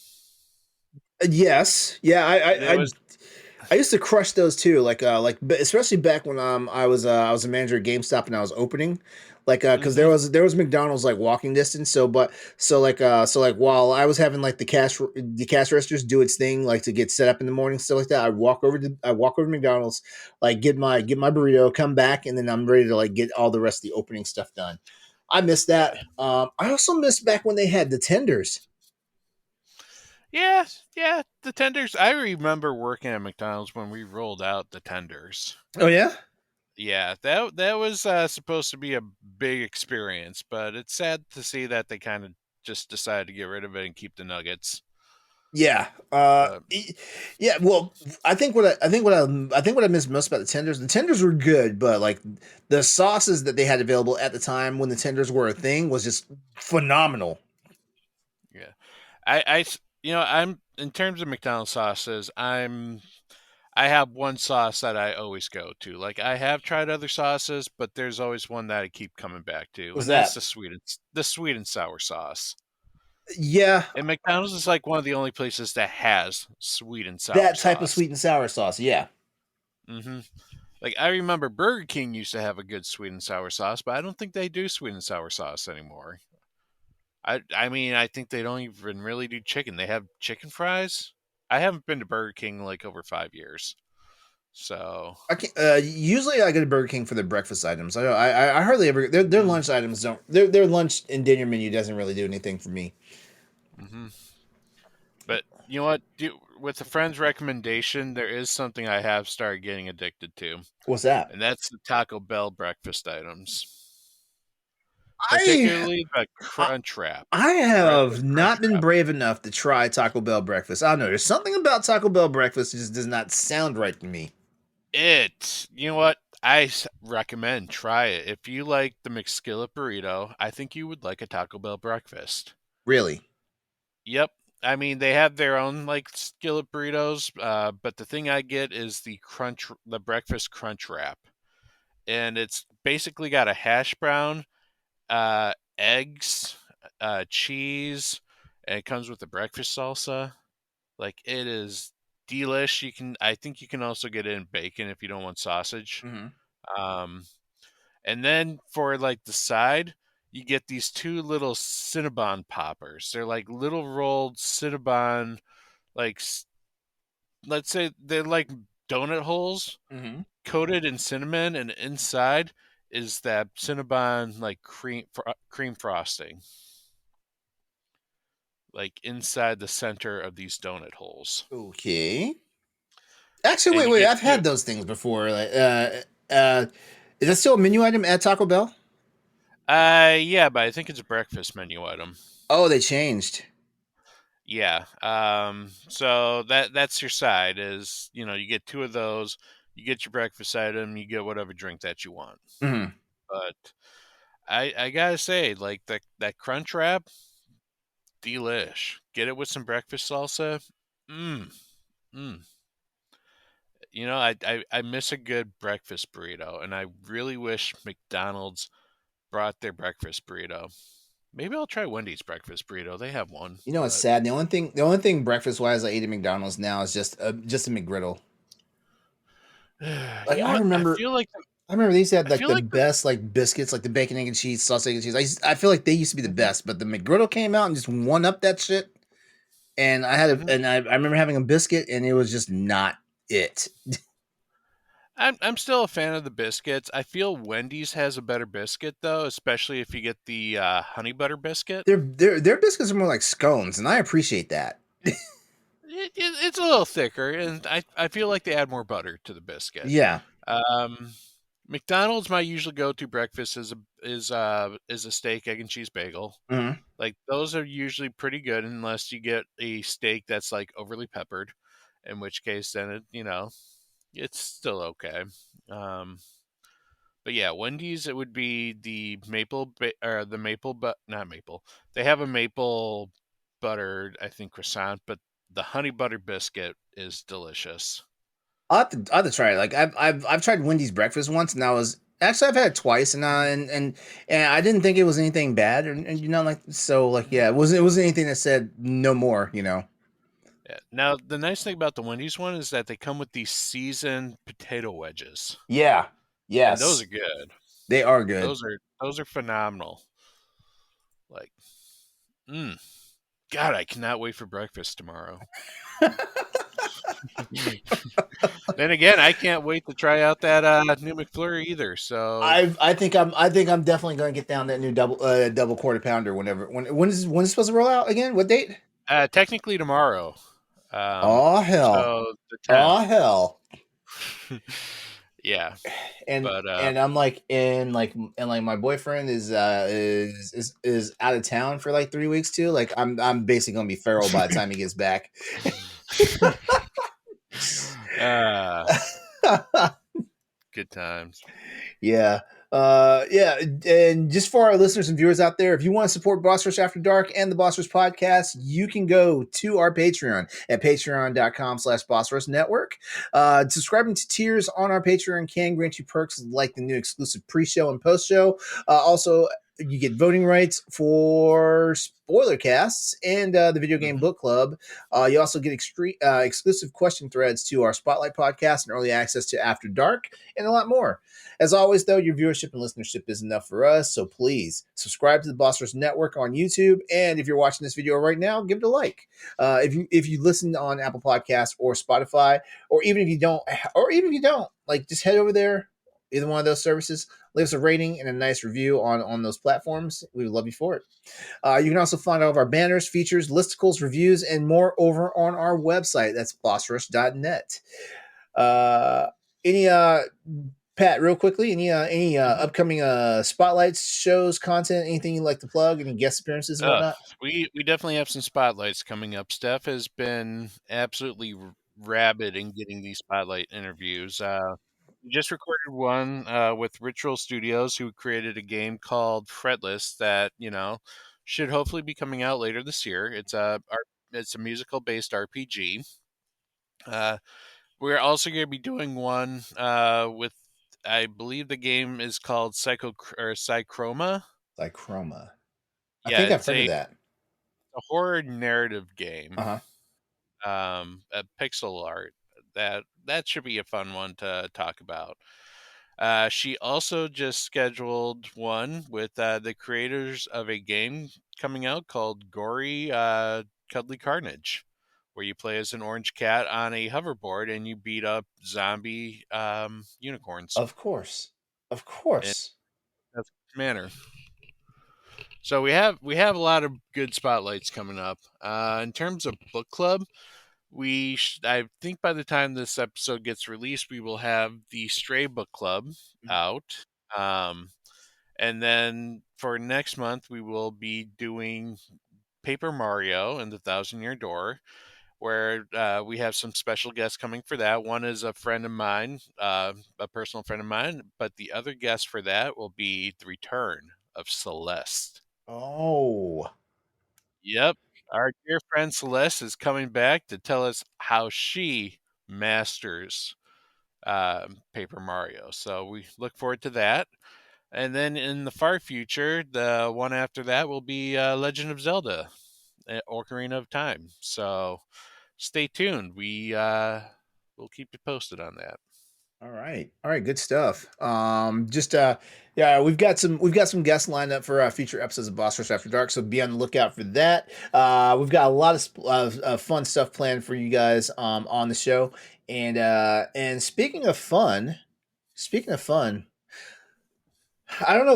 Speaker 1: Yes, yeah.
Speaker 2: There was.
Speaker 1: I used to crush those too, especially back when I was a manager at GameStop and I was opening, because there
Speaker 2: Hmm.
Speaker 1: was there was McDonald's like walking distance. So while I was having like the cash registers do its thing like to get set up in the morning stuff like that, I walk over to McDonald's, like get my burrito, come back, and then I'm ready to like get all the rest of the opening stuff done. I miss that.
Speaker 2: Yeah.
Speaker 1: I also miss back when they had the tenders.
Speaker 2: Yeah, yeah, the tenders. I remember working at McDonald's when we rolled out the tenders.
Speaker 1: Oh yeah.
Speaker 2: Yeah, that was supposed to be a big experience, but it's sad to see that they kind of just decided to get rid of it and keep the nuggets.
Speaker 1: Yeah.
Speaker 2: But
Speaker 1: Yeah. Well, I think what I missed most about the tenders were good, but like the sauces that they had available at the time when the tenders were a thing was just phenomenal.
Speaker 2: yeah, I'm in terms of McDonald's sauces, I have one sauce that I always go to. Like I have tried other sauces, but there's always one that I keep coming back to,
Speaker 1: Was
Speaker 2: and that's
Speaker 1: that?
Speaker 2: the sweet and sour sauce.
Speaker 1: Yeah,
Speaker 2: And McDonald's is like one of the only places that has sweet and sour
Speaker 1: that type of
Speaker 2: sauce.
Speaker 1: sweet and sour sauce. Yeah.
Speaker 2: Hmm. Like I remember Burger King used to have a good sweet and sour sauce, but I don't think they do sweet and sour sauce anymore. I mean, I think they don't even really do chicken. They have chicken fries. I haven't been to Burger King in like over 5 years. So,
Speaker 1: I can Usually I go to Burger King for their breakfast items. I hardly ever their
Speaker 2: mm,
Speaker 1: lunch items don't their lunch and dinner menu doesn't really do anything for me.
Speaker 2: hmm But you know what? With a friend's recommendation, there is something I have started getting addicted to,
Speaker 1: What's that?
Speaker 2: and that's the Taco Bell breakfast items,
Speaker 1: I
Speaker 2: particularly the
Speaker 1: I,
Speaker 2: Crunch Wrap.
Speaker 1: I
Speaker 2: Breakfast
Speaker 1: have
Speaker 2: Crunch
Speaker 1: not been
Speaker 2: Wrap.
Speaker 1: brave enough to try Taco Bell breakfast. I don't know. There's something about Taco Bell breakfast that just does not sound right to me.
Speaker 2: You know what? Recommend try it. If you like the McSkillet burrito, I think you would like a Taco Bell breakfast.
Speaker 1: Really.
Speaker 2: Yep. I mean, they have their own like skillet burritos, but the thing I get is the breakfast crunch wrap, and it's basically got a hash brown, eggs, cheese, and it comes with a breakfast salsa. Like it is delish. I think you can also get it in bacon if you don't want sausage.
Speaker 1: Mm-hmm.
Speaker 2: Um, and then for like the side, you get these two little Cinnabon poppers. They're like little rolled Cinnabon, like let's say they're like donut holes
Speaker 1: Mm-hmm.
Speaker 2: coated in cinnamon, and inside is that Cinnabon like cream frosting, like inside the center of these donut holes.
Speaker 1: Okay. Actually,
Speaker 2: And
Speaker 1: wait,
Speaker 2: you
Speaker 1: wait.
Speaker 2: get
Speaker 1: I've
Speaker 2: two.
Speaker 1: had those things before. Is that still a menu item at Taco Bell?
Speaker 2: Yeah, but I think it's a breakfast menu item.
Speaker 1: Oh, they changed.
Speaker 2: Yeah. So that's your side is, you get two of those, you get your breakfast item, you get whatever drink that you want.
Speaker 1: Mm-hmm.
Speaker 2: But I gotta say, like that crunch wrap, delish. Get it with some breakfast salsa. Mmm. Mmm. I miss a good breakfast burrito, and I really wish McDonald's brought their breakfast burrito. Maybe I'll try Wendy's breakfast burrito. They have one,
Speaker 1: You know, it's
Speaker 2: but
Speaker 1: sad. The only thing breakfast wise I eat at McDonald's now is just a McGriddle. Like
Speaker 2: you know what?
Speaker 1: I remember they used to have
Speaker 2: I
Speaker 1: like
Speaker 2: feel
Speaker 1: the
Speaker 2: like
Speaker 1: best like biscuits, like the bacon, egg, and cheese, sausage, egg, and cheese. I feel like they used to be the
Speaker 2: Mhm,
Speaker 1: best, but the McGriddle came out and just one up that shit. And
Speaker 2: mhm.
Speaker 1: I remember having a biscuit, and it was just not it.
Speaker 2: I'm still a fan of the biscuits. I feel Wendy's has a better biscuit though, especially if you get the honey butter biscuit.
Speaker 1: Their biscuits are more like scones, and I appreciate that.
Speaker 2: It's a little thicker, and I feel like they add more butter to the biscuit.
Speaker 1: Yeah.
Speaker 2: Um, McDonald's my usual go-to breakfast is a steak, egg, and cheese bagel.
Speaker 1: Mhm.
Speaker 2: Like those are usually pretty good unless you get a steak that's like overly peppered, in which case then it's still okay. Um, but yeah, Wendy's it would be the or the maple but not maple. They have a maple butter I think croissant, but the honey butter biscuit is delicious.
Speaker 1: I'll have to try it. Like I've tried Wendy's breakfast once, and I've had it twice, and I didn't think it was anything bad, and like so like
Speaker 2: Mhm.
Speaker 1: yeah, it wasn't anything that said no more.
Speaker 2: Yeah. Now the nice thing about the Wendy's one is that they come with these seasoned potato wedges,
Speaker 1: Yeah.
Speaker 2: and those are
Speaker 1: Yes.
Speaker 2: good.
Speaker 1: They are good.
Speaker 2: Those are phenomenal. Like, mm, God, I cannot wait for breakfast tomorrow. Then again, I can't wait to try out that new McFlurry either. So,
Speaker 1: I think I'm definitely going to get down that new double quarter pounder when it's supposed to roll out again. What date?
Speaker 2: technically tomorrow.
Speaker 1: Oh hell.
Speaker 2: So the
Speaker 1: Oh
Speaker 2: 10th.
Speaker 1: hell.
Speaker 2: Yeah,
Speaker 1: and
Speaker 2: but
Speaker 1: and I'm like and like my boyfriend is out of town for like 3 weeks too. Like I'm basically gonna be feral by the time he gets back.
Speaker 2: uh, good times.
Speaker 1: Yeah. Yeah. And just for our listeners and viewers out there, if you want to support Boss Rush After Dark and the Boss Rush podcast, you can go to our Patreon at patreon.com/Boss Rush Network. Subscribing to tiers on our Patreon can grant you perks like the new exclusive pre-show and post-show. Also, you get voting rights for spoiler casts and the video game
Speaker 2: Mhm.
Speaker 1: book club. You also get exclusive question threads to our Spotlight podcast and early access to After Dark and a lot more. As always, though, your viewership and listenership is enough for us. So please subscribe to the Boss Rush Network on YouTube. And if you're watching this video right now, give it a like. If you listen on Apple Podcasts or Spotify, or even if you don't, like just head over there. either one of those services, leave us a rating and a nice review on those platforms. We would love you for it. You can also find all of our banners, features, listicles, reviews, and more over on our website. That's bossrush.net. Uh, any Pat, real quickly, any upcoming spotlights, shows, content, anything you'd like to plug, any guest appearances and
Speaker 2: Uh,
Speaker 1: whatnot?
Speaker 2: we definitely have some spotlights coming up. Steph has been absolutely rabid in getting these spotlight interviews. We just recorded one with Ritual Studios, who created a game called Fretless that should hopefully be coming out later this year. It's a musical based RPG. Uh, we're also going to be doing one with, I believe the game is called Psychroma.
Speaker 1: Like Chroma. I
Speaker 2: Yeah,
Speaker 1: think I've
Speaker 2: it's
Speaker 1: heard of
Speaker 2: a
Speaker 1: that.
Speaker 2: horror narrative game.
Speaker 1: Uh-huh.
Speaker 2: A pixel art. That should be a fun one to talk about. She also just scheduled one with the creators of a game coming out called Gory Cuddly Carnage, where you play as an orange cat on a hoverboard and you beat up zombie unicorns
Speaker 1: Of course. Of
Speaker 2: in
Speaker 1: course.
Speaker 2: a manner. So we have a lot of good spotlights coming up. In terms of book club, I think by the time this episode gets released, we will have the Stray Book Club out. Um, and then for next month, we will be doing Paper Mario and the Thousand Year Door, where we have some special guests coming for that. One is a friend of mine, a personal friend of mine, but the other guest for that will be the return of Celeste.
Speaker 1: Oh.
Speaker 2: Yep. Our dear friend Celeste is coming back to tell us how she masters Paper Mario. So we look forward to that. And then in the far future, the one after that will be Legend of Zelda, Ocarina of Time. So stay tuned. We'll keep you posted on that.
Speaker 1: All right. All right, good stuff. Just yeah, we've got some guests lined up for future episodes of Boss Rush After Dark, so be on the lookout for that. We've got a lot of fun stuff planned for you guys on the show. And speaking of fun, I don't know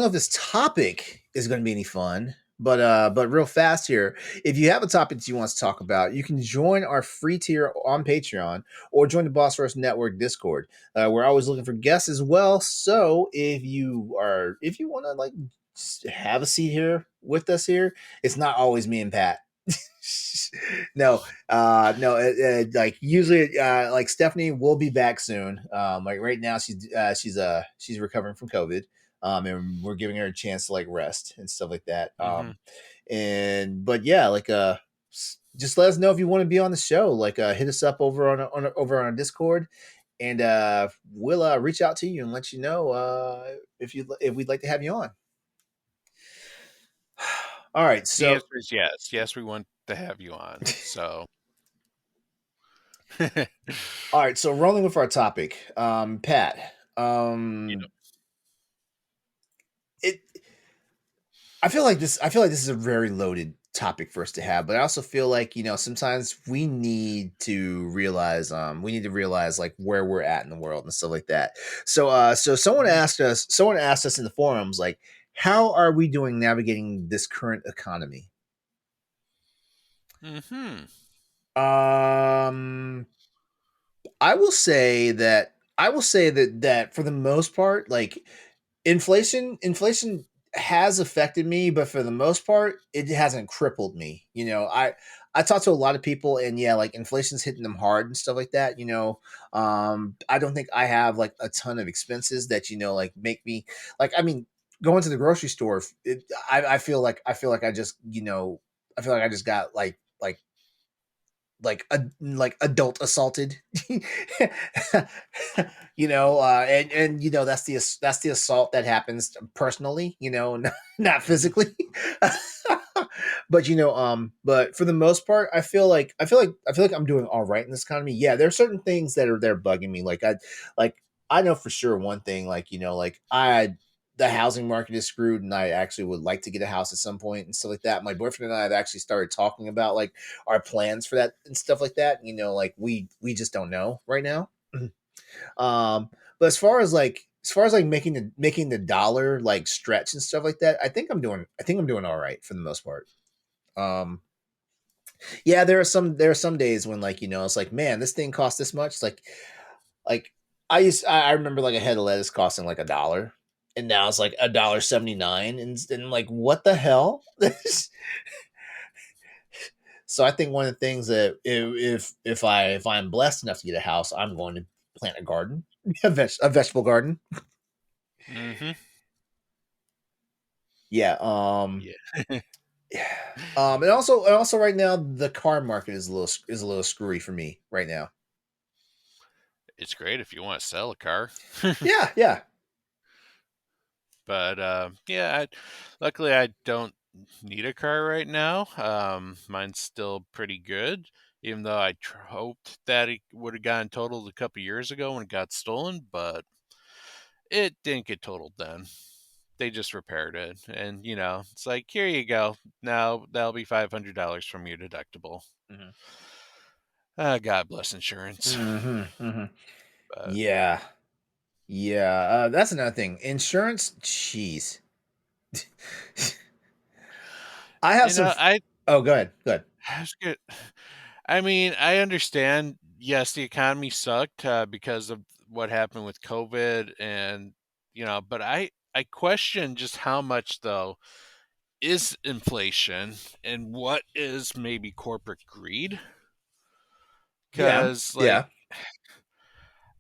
Speaker 1: if this topic is going to be any fun, but real fast here, if you have a topic that you want to talk about, you can join our free tier on Patreon or join the Boss Rush Network Discord. We're always looking for guests as well. So if you want to like have a seat here with us here, it's not always me and Pat. No, like usually, like Stephanie will be back soon. Like right now, she's recovering from COVID, and we're giving her a chance to like rest and stuff like that.
Speaker 2: Hmm.
Speaker 1: And but yeah, like just let us know if you want to be on the show. Like, hit us up over over on our Discord, and we'll reach out to you and let you know if we'd like to have you on. All right,
Speaker 2: The
Speaker 1: so
Speaker 2: answer is yes. Yes, we want to have you on. So
Speaker 1: all right, so rolling with our topic, Pat. It. I feel like this is a very loaded topic for us to have, but I also feel like sometimes we need to realize like where we're at in the world and stuff like that. So someone asked us in the forums like, how are we doing navigating this current economy?
Speaker 2: hmm
Speaker 1: Um, I will say that for the most part, like inflation has affected me, but for the most part, it hasn't crippled me. I talk to a lot of people, and yeah, like inflation's hitting them hard and stuff like that. I don't think I have like a ton of expenses that like make me like. I mean, going to the grocery store, I feel like I just I feel like I just got like adult assaulted. And that's the assault that happens personally, not physically. But for the most part, I feel like I'm doing all right in this economy. Yeah, there are certain things that are there bugging me. Like I know for sure one thing, like like the housing market is screwed, and I actually would like to get a house at some point and stuff like that. My boyfriend and I have actually started talking about like our plans for that and stuff like that. Like we just don't know right now. um, But as far as like making the dollar like stretch and stuff like that, I think I'm doing all right for the most part. Um, yeah, there are some days when like it's like, man, this thing costs this much. It's like I remember like a head of lettuce costing like $1, and now it's like $1.79, and like what the hell? So I think one of the things that if I'm blessed enough to get a house, I'm going to plant a garden, a vegetable garden.
Speaker 2: Mm-hmm.
Speaker 1: Yeah.
Speaker 2: Yeah.
Speaker 1: And also right now the car market is a little screwy for me right now.
Speaker 2: It's great if you want to sell a car.
Speaker 1: Yeah, yeah,
Speaker 2: But yeah, luckily I don't need a car right now. Mine's still pretty good, even though I hoped that it would have gotten totaled a couple years ago when it got stolen, but it didn't get totaled then. They just repaired it, and it's like, here you go. Now that'll be $500 from your deductible.
Speaker 1: hmm
Speaker 2: God bless insurance.
Speaker 1: hmm
Speaker 2: But
Speaker 1: yeah, yeah. That's another thing. Insurance, jeez. I have some.
Speaker 2: I
Speaker 1: Oh, go ahead. Go ahead.
Speaker 2: that's good. I mean, I understand. Yes, the economy sucked because of what happened with COVID, and but I question just how much though is inflation and what is maybe corporate greed.
Speaker 1: Yeah,
Speaker 2: Because like
Speaker 1: yeah,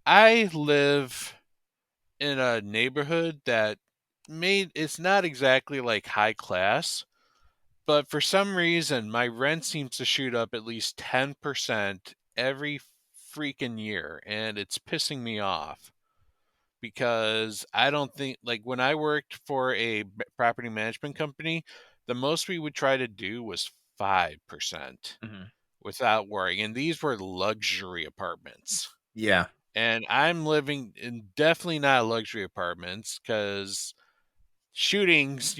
Speaker 2: I live in a neighborhood that made it's not exactly like high class, but for some reason my rent seems to shoot up at least 10% every freaking year, and it's pissing me off because I don't think, like, when I worked for a property management company, the most we would try to do was 5%
Speaker 1: hmm
Speaker 2: without worrying, and these were luxury apartments.
Speaker 1: yeah.
Speaker 2: And I'm living in definitely not luxury apartments because shootings,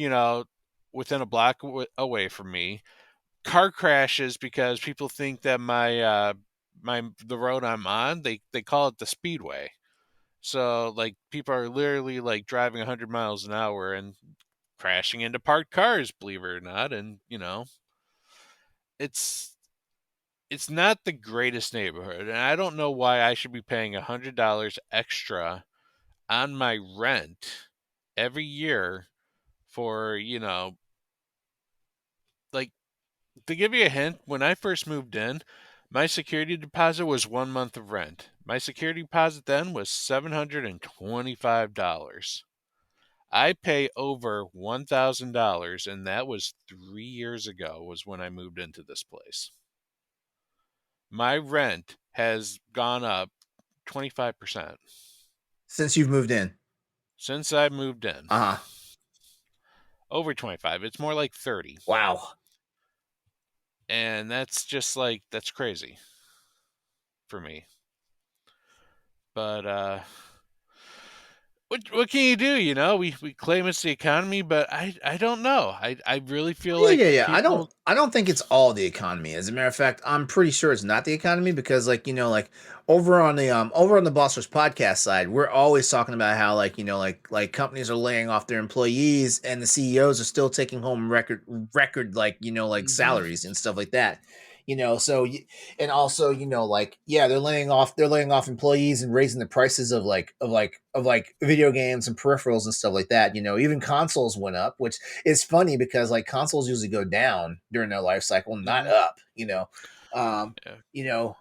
Speaker 2: within a block away from me, car crashes because people think that the road I'm on, they call it the speedway. So like people are literally like driving 100 miles an hour and crashing into parked cars, believe it or not, and it's it's not the greatest neighborhood, and I don't know why I should be paying $100 extra on my rent every year for, like, to give you a hint, when I first moved in, my security deposit was 1 month of rent. My security deposit then was $725. I pay over $1,000, and that was 3 years ago, was when I moved into this place. My rent has gone up 25%
Speaker 1: Since you've moved in.
Speaker 2: since I moved in.
Speaker 1: Uh huh.
Speaker 2: Over 25. It's more like 30.
Speaker 1: Wow.
Speaker 2: And that's just like, that's crazy for me. But what can you do? We claim it's the economy, but I don't know. I really feel
Speaker 1: Yeah,
Speaker 2: like
Speaker 1: yeah, yeah.
Speaker 2: people.
Speaker 1: I don't think it's all the economy. As a matter of fact, I'm pretty sure it's not the economy because like, like over on the Bossers podcast side, we're always talking about how like, like companies are laying off their employees and the CEOs are still taking home record like, like
Speaker 2: Mhm.
Speaker 1: salaries and stuff like that. So and also, like yeah, they're laying off employees and raising the prices of like video games and peripherals and stuff like that. Even consoles went up, which it's funny because like consoles usually go down during their life cycle, not
Speaker 2: Mhm.
Speaker 1: up. Um,
Speaker 2: Yeah.
Speaker 1: you know,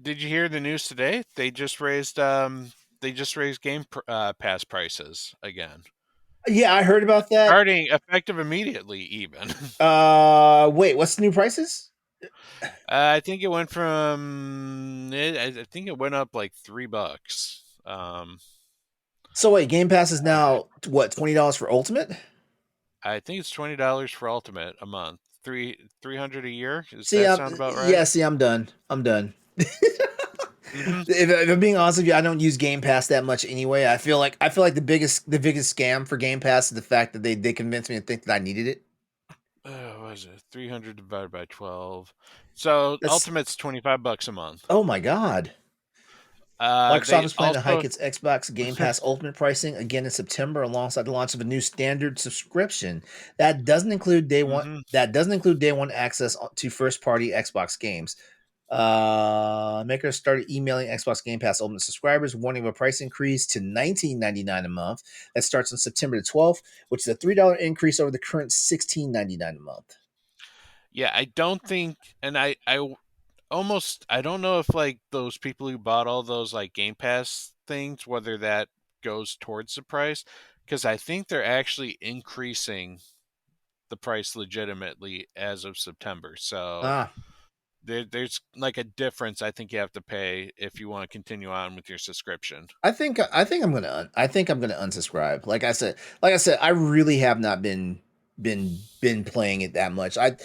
Speaker 2: Did you hear the news today? They just raised Game Pass prices again,
Speaker 1: yeah, I heard about that.
Speaker 2: starting effective immediately. Even
Speaker 1: Wait, what's the new prices?
Speaker 2: I think it went I think it went up like $3.
Speaker 1: So wait, Game Pass is now what, $20 for Ultimate?
Speaker 2: I think it's $20 for Ultimate a month. 300 a year. Does
Speaker 1: See,
Speaker 2: that sound about right?
Speaker 1: yeah, see, I'm done. I'm done.
Speaker 2: Mm-hmm.
Speaker 1: If I'm being honest with you, I don't use Game Pass that much anyway. I feel like the biggest scam for Game Pass is the fact that they convinced me to think that I needed it.
Speaker 2: What is it? 300 divided by 12. So
Speaker 1: That's
Speaker 2: Ultimate's $25 a month.
Speaker 1: oh my god. Microsoft
Speaker 2: They
Speaker 1: is planning to hike
Speaker 2: also.
Speaker 1: its Xbox Game Pass Ultimate pricing again in September, alongside the launch of a new standard subscription that doesn't include day one.
Speaker 2: Mhm.
Speaker 1: That doesn't include day one access to first-party Xbox games. Makers started emailing Xbox Game Pass Ultimate subscribers, warning of a price increase to $19.99 a month that starts on September the 12th, which is a $3 increase over the current $16.99 a month.
Speaker 2: Yeah, I don't think, and I don't know if like those people who bought all those like Game Pass things, whether that goes towards the price, because I think they're actually increasing the price legitimately as of September. So
Speaker 1: Ah,
Speaker 2: there's like a difference I think you have to pay if you want to continue on with your subscription.
Speaker 1: I think I'm gonna unsubscribe. Like I said, I really have not been playing it that much. I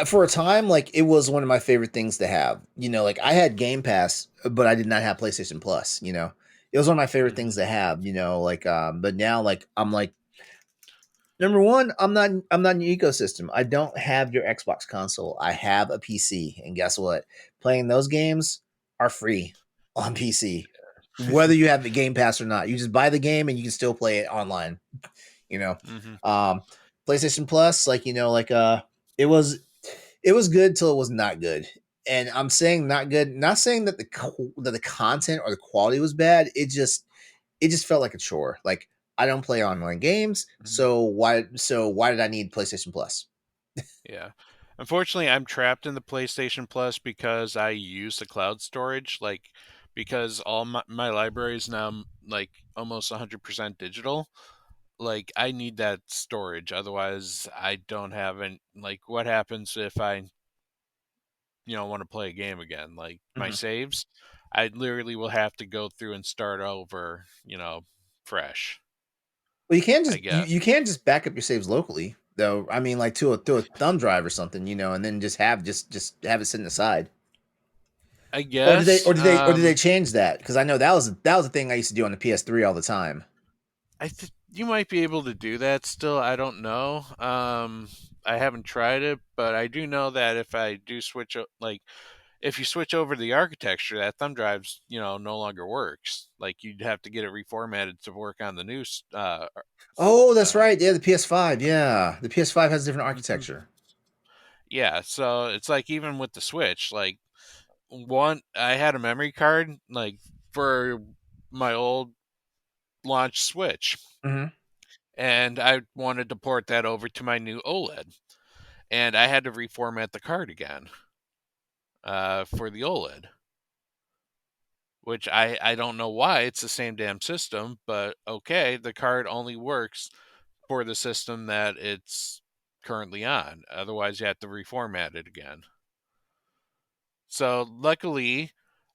Speaker 1: For a time, like it was one of my favorite things to have. Like I had Game Pass, but I did not have PlayStation Plus. It was one of my favorite
Speaker 2: Hmm.
Speaker 1: things to have. But now like I'm like number one, I'm not in your ecosystem. I don't have your Xbox console. I have a PC, and guess what? Playing those games are free on PC, whether you have the Game Pass or not. You just buy the game and you can still play it online. You know,
Speaker 2: Hmm.
Speaker 1: um, PlayStation Plus, it was it was good till it was not good. And I'm saying not good, not saying that the content or the quality was bad. It just felt like a chore. Like I don't play online games,
Speaker 2: Hmm.
Speaker 1: so why did I need PlayStation Plus?
Speaker 2: Yeah. Unfortunately, I'm trapped in the PlayStation Plus because I use the cloud storage, like because all my library is now like almost 100% digital. Like I need that storage, otherwise I don't have any. Like, what happens if I, want to play a game again? Like my
Speaker 1: Mhm.
Speaker 2: saves, I literally will have to go through and start over, fresh.
Speaker 1: Well, you can
Speaker 2: I
Speaker 1: just you,
Speaker 2: guess.
Speaker 1: you can just back up your saves locally, though. I mean, like to a thumb drive or something, and then just have it sitting aside.
Speaker 2: I
Speaker 1: Or did they
Speaker 2: guess.
Speaker 1: or did they or did they change that? Because I know that was a thing I used to do on the PS3 all the time.
Speaker 2: You might be able to do that still. I don't know. I haven't tried it, but I do know that if I do like if you switch over the architecture, that thumb drive's no longer works. Like you'd have to get it reformatted to work on the new.
Speaker 1: Oh, that's
Speaker 2: Uh,
Speaker 1: right. Yeah, the PS5. Yeah, the PS5 has a different
Speaker 2: mhm.
Speaker 1: architecture.
Speaker 2: Yeah, so it's like even with the Switch, like I had a memory card like for my old launch Switch,
Speaker 1: Hmm.
Speaker 2: and I wanted to port that over to my new OLED, and I had to reformat the card again for the OLED, which I don't know why. It's the same damn system, but okay, the card only works for the system that it's currently on. Otherwise, you have to reformat it again. So luckily,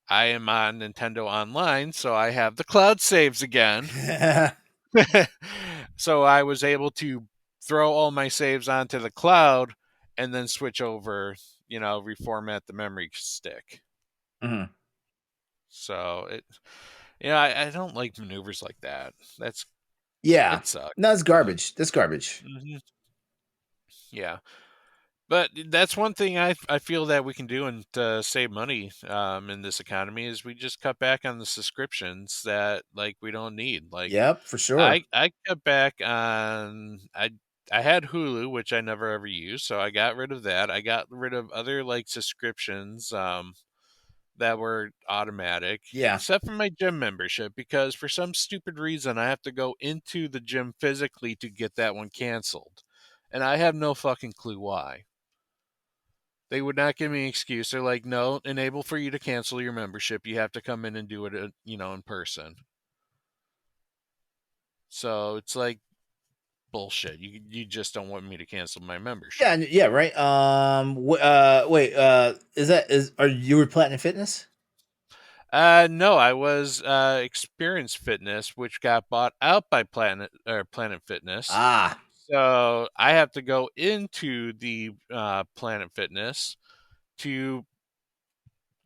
Speaker 2: I am on Nintendo Online, so I have the cloud saves again. So I was able to throw all my saves onto the cloud and then switch over, reformat the memory stick.
Speaker 1: Hmm.
Speaker 2: So I don't like maneuvers like that.
Speaker 1: Yeah,
Speaker 2: It sucks.
Speaker 1: no, it's
Speaker 2: But
Speaker 1: garbage. That's garbage.
Speaker 2: mhm, yeah, but that's one thing I feel that we can do and to save money in this economy is we just cut back on the subscriptions that like we don't need. Like
Speaker 1: Yep, for sure.
Speaker 2: I cut back on I had Hulu, which I never ever used, so I got rid of that. I got rid of other like subscriptions that were automatic,
Speaker 1: Yeah.
Speaker 2: except for my gym membership, because for some stupid reason I have to go into the gym physically to get that one canceled. And I have no fucking clue why. They would not give me an excuse. They're like, no, enable for you to cancel your membership. You have to come in and do it, in person. So it's like bullshit. You just don't want me to cancel my
Speaker 1: Yeah,
Speaker 2: membership.
Speaker 1: yeah, right. Wait, are you were Platinum Fitness?
Speaker 2: No, I was Experience Fitness, which got bought out by Planet Fitness.
Speaker 1: Ah.
Speaker 2: So I have to go into the Planet Fitness to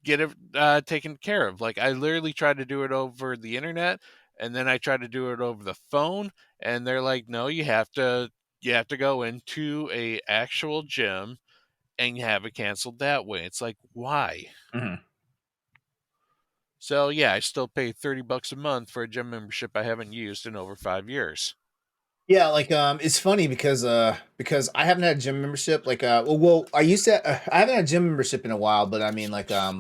Speaker 2: get it taken care of. Like I literally tried to do it over the internet, and then I tried to do it over the phone, and they're like, "No, you have to go into a actual gym and have it canceled that way." It's like, why?
Speaker 1: Mhm.
Speaker 2: So yeah, I still pay $30 a month for a gym membership I haven't used in over 5 years.
Speaker 1: Yeah, like it's funny because I haven't had a gym membership I used to I haven't had a gym membership in a while, but I mean like I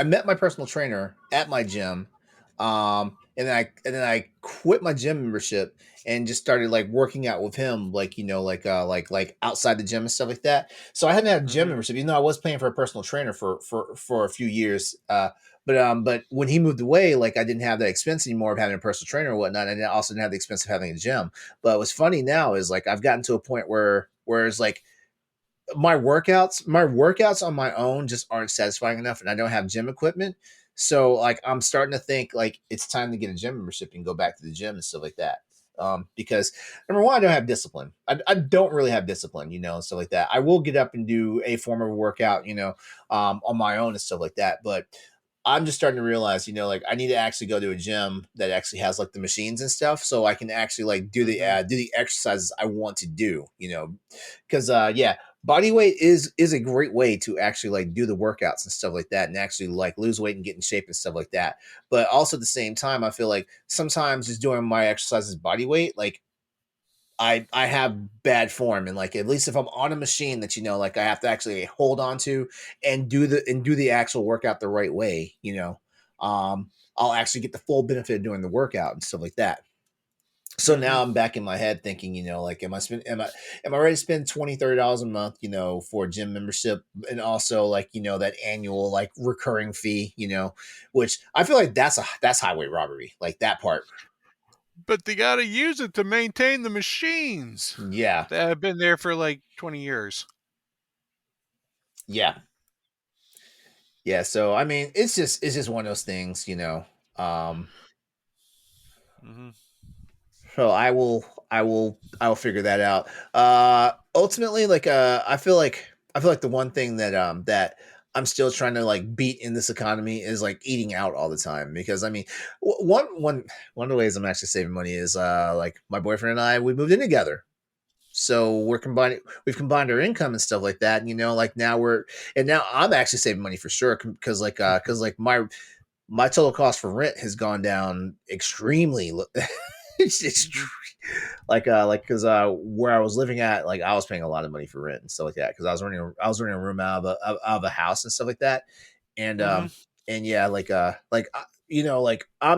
Speaker 1: met my personal trainer at my gym, and then I quit my gym membership and just started like working out with him, like like outside the gym and stuff like that. So I haven't had a gym
Speaker 2: Hmm.
Speaker 1: membership, even though I was paying for a personal trainer for a few years. But when he moved away, like I didn't have that expense anymore of having a personal trainer or whatnot, and I also didn't have the expense of having a gym. But what's funny now is like I've gotten to a point where it's like my workouts on my own just aren't satisfying enough, and I don't have gym equipment. So like I'm starting to think like it's time to get a gym membership and go back to the gym and stuff like that. Because number one, I don't have discipline. I don't really have discipline, and stuff like that. I will get up and do a form of workout, on my own and stuff like that. But I'm just starting to realize, like I need to actually go to a gym that actually has like the machines and stuff, so I can actually like
Speaker 2: Hmm.
Speaker 1: do the exercises I want to do, because yeah, body weight is a great way to actually like do the workouts and stuff like that, and actually like lose weight and get in shape and stuff like that. But also at the same time, I feel like sometimes just doing my exercises body weight, like I have bad form, and like at least if I'm on a machine that like I have to actually hold on to and do the actual workout the right way, I'll actually get the full benefit of doing the workout and stuff like that. So
Speaker 2: Hmm.
Speaker 1: now I'm back in my head thinking, like am I ready to spend $20-$30 a month, for a gym membership, and also like, that annual like recurring fee, which I feel like that's highway robbery, like that part.
Speaker 2: But they got to use it to maintain the machines
Speaker 1: Yeah.
Speaker 2: that have been there for like 20 years.
Speaker 1: Yeah. Yeah. So I mean, it's just one of those things, Um
Speaker 2: Hmm.
Speaker 1: so I will figure that out. Ultimately, like I feel like the one thing that I'm still trying to like beat in this economy is like eating out all the time, because I mean one of the ways I'm actually saving money is like my boyfriend and we moved in together. So we've combined our income and stuff like that. And, like now I'm actually saving money for sure, because like my total cost for rent has gone down extremely. It's
Speaker 2: Hmm.
Speaker 1: like because where I was living at, like I was paying a lot of money for rent and stuff like that, because I was renting a room out of a house and stuff like that. And
Speaker 2: Hmm.
Speaker 1: and yeah, like I'm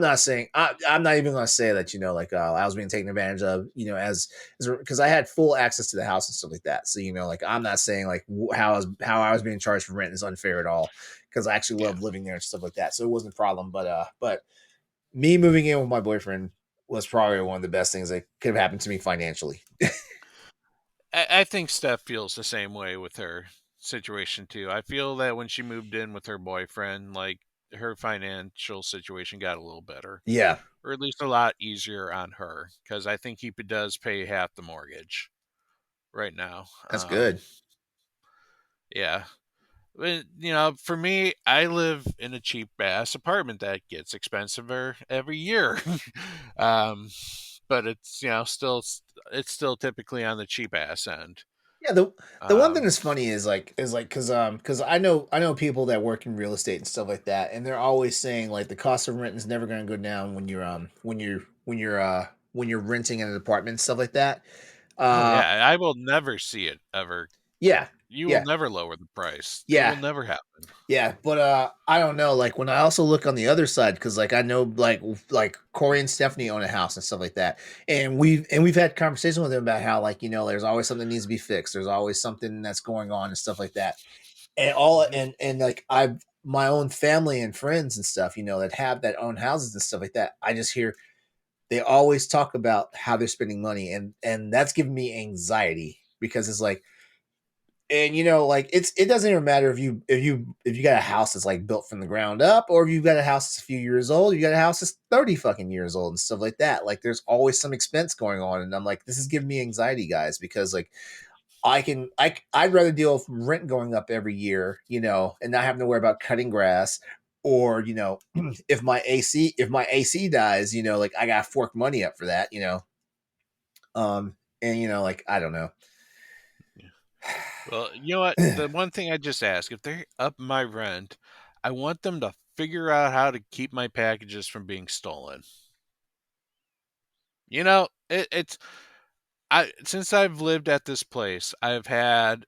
Speaker 1: not saying I'm not even gonna say that, I was being taken advantage of, as because I had full access to the house and stuff like that. So, like I'm not saying like how I was being charged for rent is unfair at all, because I actually
Speaker 2: Yeah.
Speaker 1: love living there and stuff like that. So it wasn't a problem. But me moving in with my boyfriend was probably one of the best things that could have happened to me financially.
Speaker 2: I think Steph feels the same way with her situation too. I feel that when she moved in with her boyfriend, like her financial situation got a little better,
Speaker 1: Yeah,
Speaker 2: or at least a lot easier on her, because I think he does pay half the mortgage right now.
Speaker 1: that's good.
Speaker 2: Yeah. But, for me, I live in a cheap ass apartment that gets expensiver every year. um, but it's it's still typically on the cheap ass end.
Speaker 1: Yeah, the one thing
Speaker 2: Um,
Speaker 1: that's funny is like because I know people that work in real estate and stuff like that, and they're always saying like the cost of rent is never going to go down when you're renting in an apartment and stuff like that.
Speaker 2: oh
Speaker 1: Uh,
Speaker 2: yeah, I will never see it ever.
Speaker 1: yeah,
Speaker 2: You will
Speaker 1: yeah,
Speaker 2: never lower the price. It will
Speaker 1: yeah.
Speaker 2: never happen.
Speaker 1: Yeah, but I don't know. Like when I also look on the other side, because like I know like Corey and Stephanie own a house and stuff like that, and we've had conversation with them about how like there's always something that needs to be fixed. There's always something that's going on and stuff like that, and all
Speaker 2: Hmm.
Speaker 1: and like I've my own family and friends and stuff, that own houses and stuff like that. I just hear they always talk about how they're spending money, and that's giving me anxiety, because it's like, and like it doesn't even matter if you got a house that's like built from the ground up, or if you've got a house that's a few years old, you got a house that's 30 fucking years old and stuff like that. Like there's always some expense going on, and I'm like, this is giving me anxiety, guys, because like I'd rather deal with rent going up every year, and not having to worry about cutting grass, or if my AC dies, like I gotta fork money up for that, and like I don't know.
Speaker 2: Well, you know what? The one thing I just ask, if they up my rent, I want them to figure out how to keep my packages from being stolen. It's I since I've lived at this place, I've had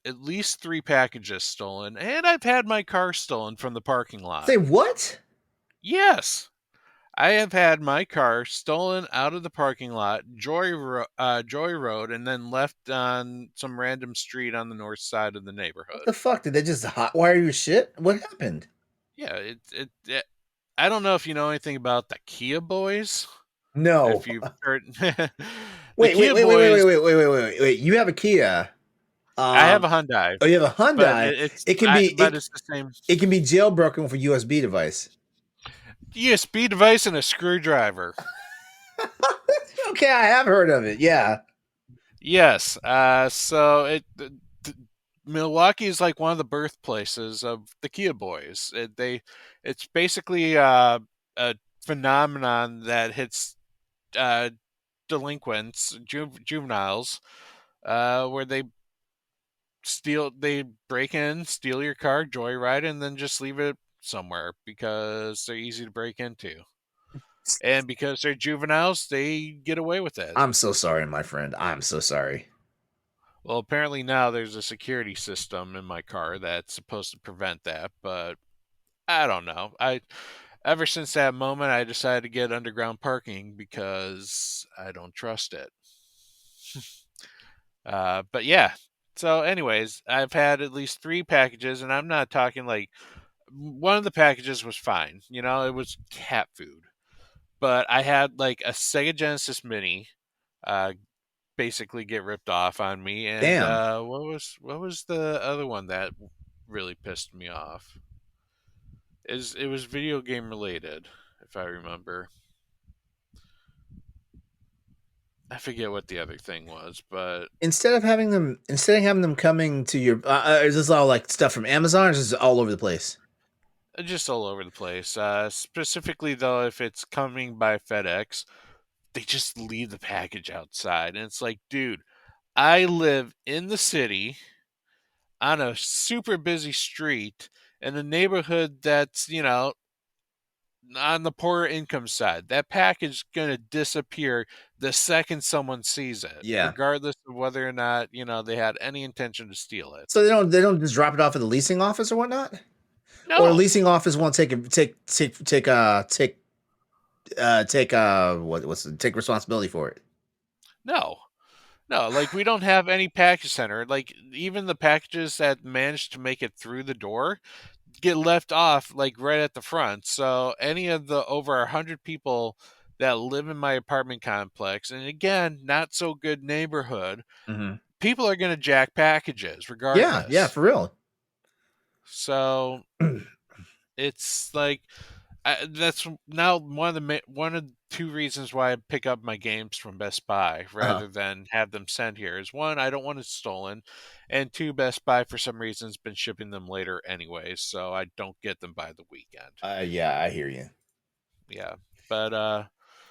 Speaker 2: at least 3 packages stolen, and I've had my car stolen from the parking lot.
Speaker 1: Say what?
Speaker 2: Yes. I have had my car stolen out of the parking lot, Joy Road, and then left on some random street on the north side of the
Speaker 1: What
Speaker 2: neighborhood.
Speaker 1: the fuck? Did they just hotwire your shit? What happened?
Speaker 2: Yeah, I don't know if you know anything about the Kia Boys.
Speaker 1: No.
Speaker 2: If you've heard the
Speaker 1: Wait, wait,
Speaker 2: Kia
Speaker 1: wait, wait, wait,
Speaker 2: Boys,
Speaker 1: wait, wait, wait, wait, wait, wait. You have a Kia.
Speaker 2: I have a
Speaker 1: Um,
Speaker 2: Hyundai,
Speaker 1: oh, you have a
Speaker 2: but
Speaker 1: Hyundai.
Speaker 2: but it's the same
Speaker 1: It can be jailbroken with a USB device.
Speaker 2: USB device and a screwdriver.
Speaker 1: Okay, I have heard of it. Yeah.
Speaker 2: Yes. Milwaukee is like one of the birthplaces of the Kia Boys. It's basically a phenomenon that hits uh, delinquents, juveniles, where they break in, steal your car, joyride, and then just leave it somewhere because they're easy to break into. And because they're juveniles, they get away with it.
Speaker 1: I'm so sorry, my friend. I'm so sorry.
Speaker 2: Well, apparently now there's a security system in my car that's supposed to prevent that, but I don't know. I Ever since that moment I decided to get underground parking because I don't trust it. But yeah. So anyways, I've had at least 3 packages, and I'm not talking like one of the packages was fine. It was cat food. But I had like a Sega Genesis Mini uh basically get ripped off on me. And
Speaker 1: Damn.
Speaker 2: what was the other one that really pissed me off? It was video game related, if I remember. I forget what the other thing was, but
Speaker 1: Instead of having them coming to your, is this all like stuff from Amazon, or is this all over the place?
Speaker 2: just all over the place. Specifically, though, if it's coming by FedEx, they just leave the package outside, and it's like, dude, I live in the city on a super busy street in a neighborhood that's on the poorer income side. That package is going to disappear the second someone sees it,
Speaker 1: Yeah.
Speaker 2: regardless of whether or not they had any intention to steal it.
Speaker 1: So they don't just drop it off at the leasing office or whatnot, or the
Speaker 2: No,
Speaker 1: leasing office won't take responsibility for it.
Speaker 2: no, no. Like, we don't have any package center. Like, even the packages that manage to make it through the door get left off like right at the front. So any of the over 100 people that live in my apartment complex, and again, not so good neighborhood,
Speaker 1: Mm-hmm.
Speaker 2: people are going to jack packages
Speaker 1: Yeah, yeah,
Speaker 2: regardless.
Speaker 1: for real.
Speaker 2: So it's like that's now one of 2 reasons why I pick up my games from Best Buy
Speaker 1: Uh-huh.
Speaker 2: rather than have them sent here. Is one, I don't want it stolen, and two, Best Buy for some reason has been shipping them later anyways, so I don't get them by the weekend.
Speaker 1: Yeah, I hear you.
Speaker 2: Yeah, but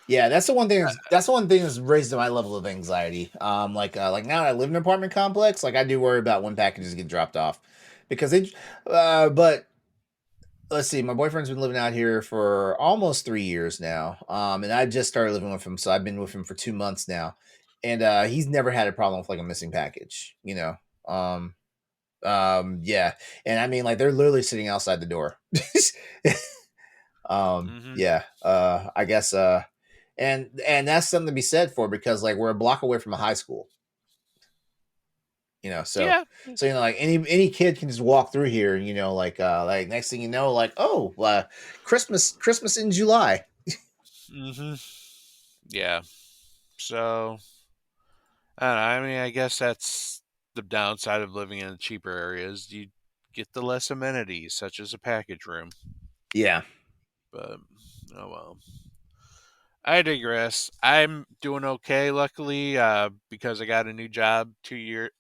Speaker 1: Yeah, that's the one thing. That's the one thing that's raised my level of anxiety. Like now I live in an apartment complex. Like I do worry about when packages get dropped off, because they. But let's see, my boyfriend's been living out here for almost 3 years now. And I just started living with him, so I've been with him for 2 months now, and he's never had a problem with like a missing package. Yeah, and I mean like they're literally sitting outside the door.
Speaker 2: mhm.
Speaker 1: Yeah, I guess and that's something to be said for, because like we're a block away from a high school, so
Speaker 2: Yeah.
Speaker 1: like any kid can just walk through here, like next thing you know, like, oh, Christmas in July.
Speaker 2: Mhm. Yeah. So I don't know. I mean, I guess that's the downside of living in cheaper areas. You get the less amenities, such as a package room.
Speaker 1: Yeah.
Speaker 2: But oh well. I digress. I'm doing okay, luckily, because I got a new job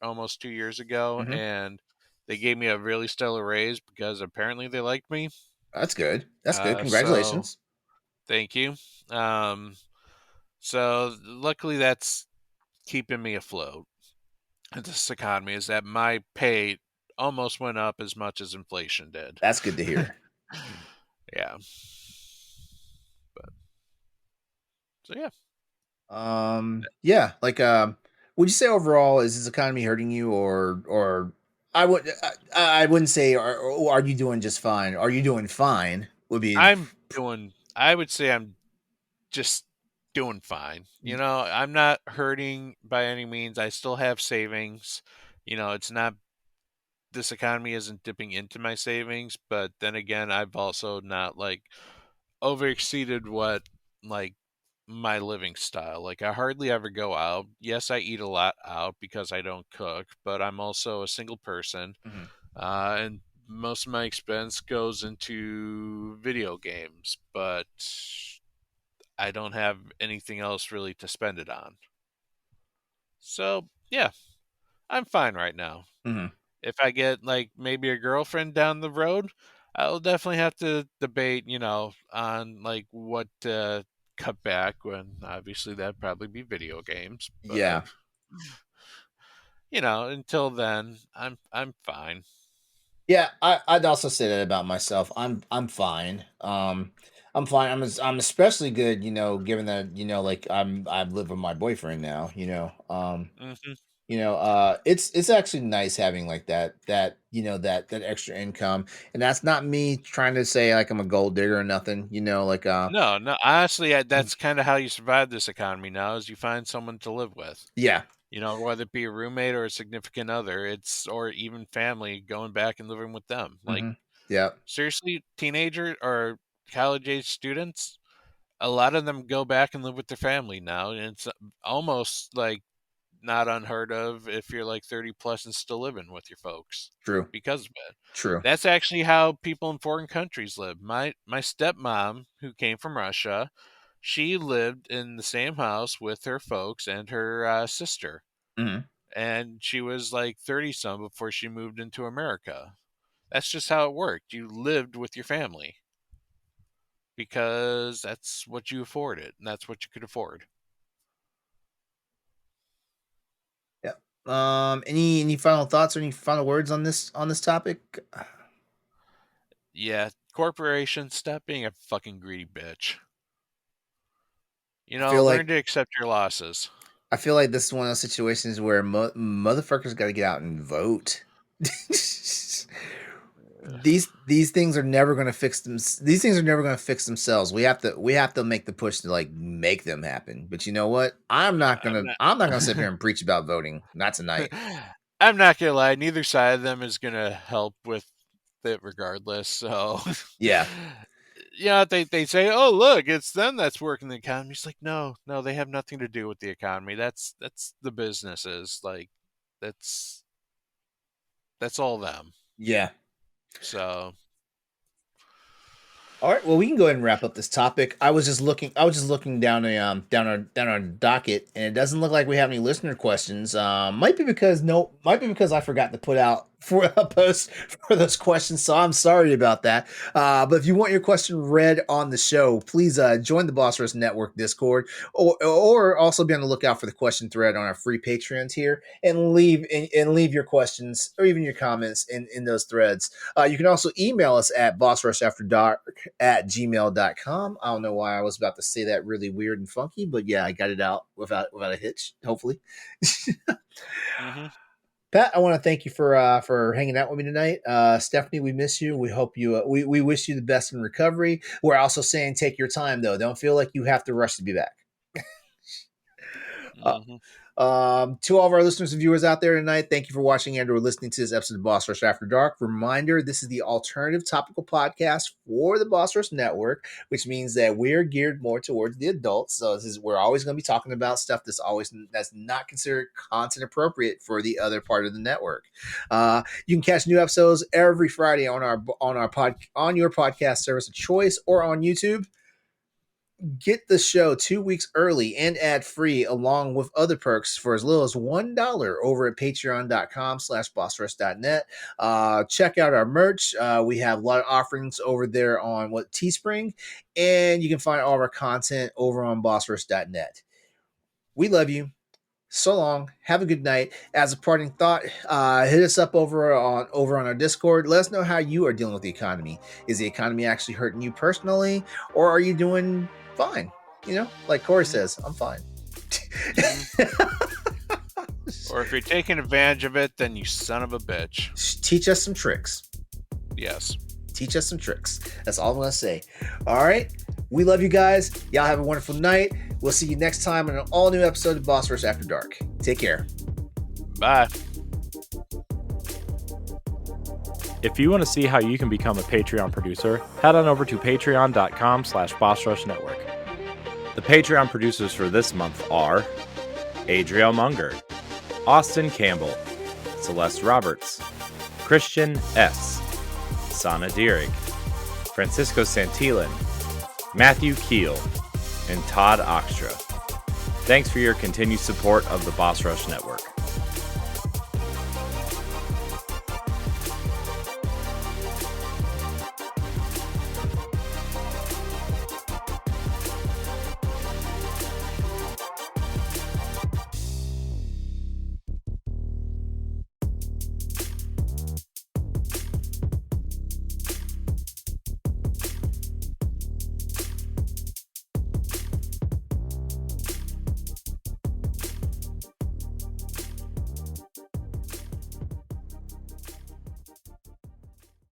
Speaker 2: almost 2 years ago,
Speaker 1: Hmm.
Speaker 2: and they gave me a really stellar raise because apparently they liked me.
Speaker 1: That's good. That's good.
Speaker 2: So
Speaker 1: Congratulations.
Speaker 2: thank you. Um, so luckily that's keeping me afloat in this economy. Is that my pay almost went up as much as inflation did.
Speaker 1: That's good to hear.
Speaker 2: Yeah. But so yeah.
Speaker 1: Yeah, like would you say overall is this economy hurting you, or I wouldn't say or are you doing just fine? Are you doing fine? Would be
Speaker 2: I would say I'm just doing fine. I'm not hurting by any means. I still have savings. It's not this economy isn't dipping into my savings, but then again, I've also not like over exceeded what like my living style. Like I hardly ever go out. Yes, I eat a lot out because I don't cook, but I'm also a single person.
Speaker 1: Mhm.
Speaker 2: And most of my expense goes into video games, but I don't have anything else really to spend it on. So, yeah, I'm fine right now.
Speaker 1: Mhm.
Speaker 2: If I get like maybe a girlfriend down the road, I'll definitely have to debate, on like what to cut back when obviously that'd probably be video games, but
Speaker 1: Yeah.
Speaker 2: until then, I'm fine.
Speaker 1: Yeah, I'd also say that about myself. I'm fine. I'm fine. I'm especially good, given that, like I live with my boyfriend now,
Speaker 2: Mhm.
Speaker 1: it's actually nice having like that that extra income, and that's not me trying to say like I'm a gold digger or nothing, like
Speaker 2: No, no, honestly,
Speaker 1: mm,
Speaker 2: that's kind of how you survive this economy now is you find someone to live with.
Speaker 1: yeah.
Speaker 2: Whether it be a roommate or a significant other, or even family going back and living with them. Like
Speaker 1: Hmm. Yeah.
Speaker 2: seriously, teenager or college age students, a lot of them go back and live with their family now, and it's almost like not unheard of if you're like 30 plus and still living with your folks
Speaker 1: True.
Speaker 2: because of it.
Speaker 1: True.
Speaker 2: That's actually how people in foreign countries live. My stepmom, who came from Russia, she lived in the same house with her folks and her sister,
Speaker 1: Hmm.
Speaker 2: and she was like 30 some before she moved into America. That's just how it worked. You lived with your family because that's what you afforded and that's what you could afford.
Speaker 1: Yeah. Any final thoughts or any final words on this topic?
Speaker 2: Yeah, corporations, stop being a fucking greedy bitch.
Speaker 1: I feel
Speaker 2: Learn
Speaker 1: like
Speaker 2: to accept your losses.
Speaker 1: I feel like this is one of those situations where motherfuckers got to get out and vote. These things are never going to fix them. These things are never going to fix themselves. We have to make the push to like make them happen. But you know what?
Speaker 2: I'm not
Speaker 1: I'm not gonna sit here and preach about voting. Not tonight.
Speaker 2: I'm not gonna lie, neither side of them is gonna help with it regardless. So
Speaker 1: Yeah.
Speaker 2: yeah, they say, "Oh, look, it's them that's working the economy." It's like, no, no, they have nothing to do with the economy. That's the businesses. Like, that's that's all them.
Speaker 1: Yeah.
Speaker 2: So,
Speaker 1: All right, well, we can go ahead and wrap up this topic. I was just looking down down our docket, and it doesn't look like we have any listener questions. Might be because I forgot to put out for a post for those questions. So I'm sorry about that. But if you want your question read on the show, please join the Boss Rush Network Discord, or also be on the lookout for the question thread on our free Patreon tier, and leave your questions or even your comments in those threads. You can also email us at bossrushafterdark@gmail.com. I don't know why I was about to say that really weird and funky, but yeah, I got it out without a hitch, hopefully.
Speaker 2: hmm
Speaker 1: Pat, I want to thank you for hanging out with me tonight. Stephanie, we miss you. We hope you we wish you the best in recovery. We're also saying take your time though. Don't feel like you have to rush to be back. Uh,
Speaker 2: hmm
Speaker 1: to all of our listeners and viewers out there tonight, thank you for watching and or listening to this episode of Boss Rush After Dark. Reminder, this is the alternative topical podcast for the Boss Rush Network, which means that we're geared more towards the adults. So we're always going to be talking about stuff that's not considered content appropriate for the other part of the network. You can catch new episodes every Friday on on your podcast service of choice or on YouTube. Get the show 2 weeks early and ad free, along with other perks for as little as $1 over at patreon.com/bossrush.net. Check out our merch. We have a lot of offerings over there on Teespring, and you can find all of our content over on bossrush.net. We love you. So long. Have a good night. As a parting thought, hit us up over on our Discord. Let us know how you are dealing with the economy. Is the economy actually hurting you personally, or are you doing fine? You know, like Corey says, I'm fine.
Speaker 2: Or if you're taking advantage of it, then you son of a bitch.
Speaker 1: Teach us some tricks.
Speaker 2: Yes.
Speaker 1: Teach us some tricks. That's all I'm going to say. All right. We love you guys. Y'all have a wonderful night. We'll see you next time on an all-new episode of Boss Rush After Dark. Take care.
Speaker 2: Bye.
Speaker 3: If you want to see how you can become a Patreon producer, head on over to patreon.com/BossRushNetwork. The Patreon producers for this month are Adriel Munger, Austin Campbell, Celeste Roberts, Christian S., Sana Dierig, Francisco Santillan, Matthew Keel, and Todd Oxtra. Thanks for your continued support of the Boss Rush Network.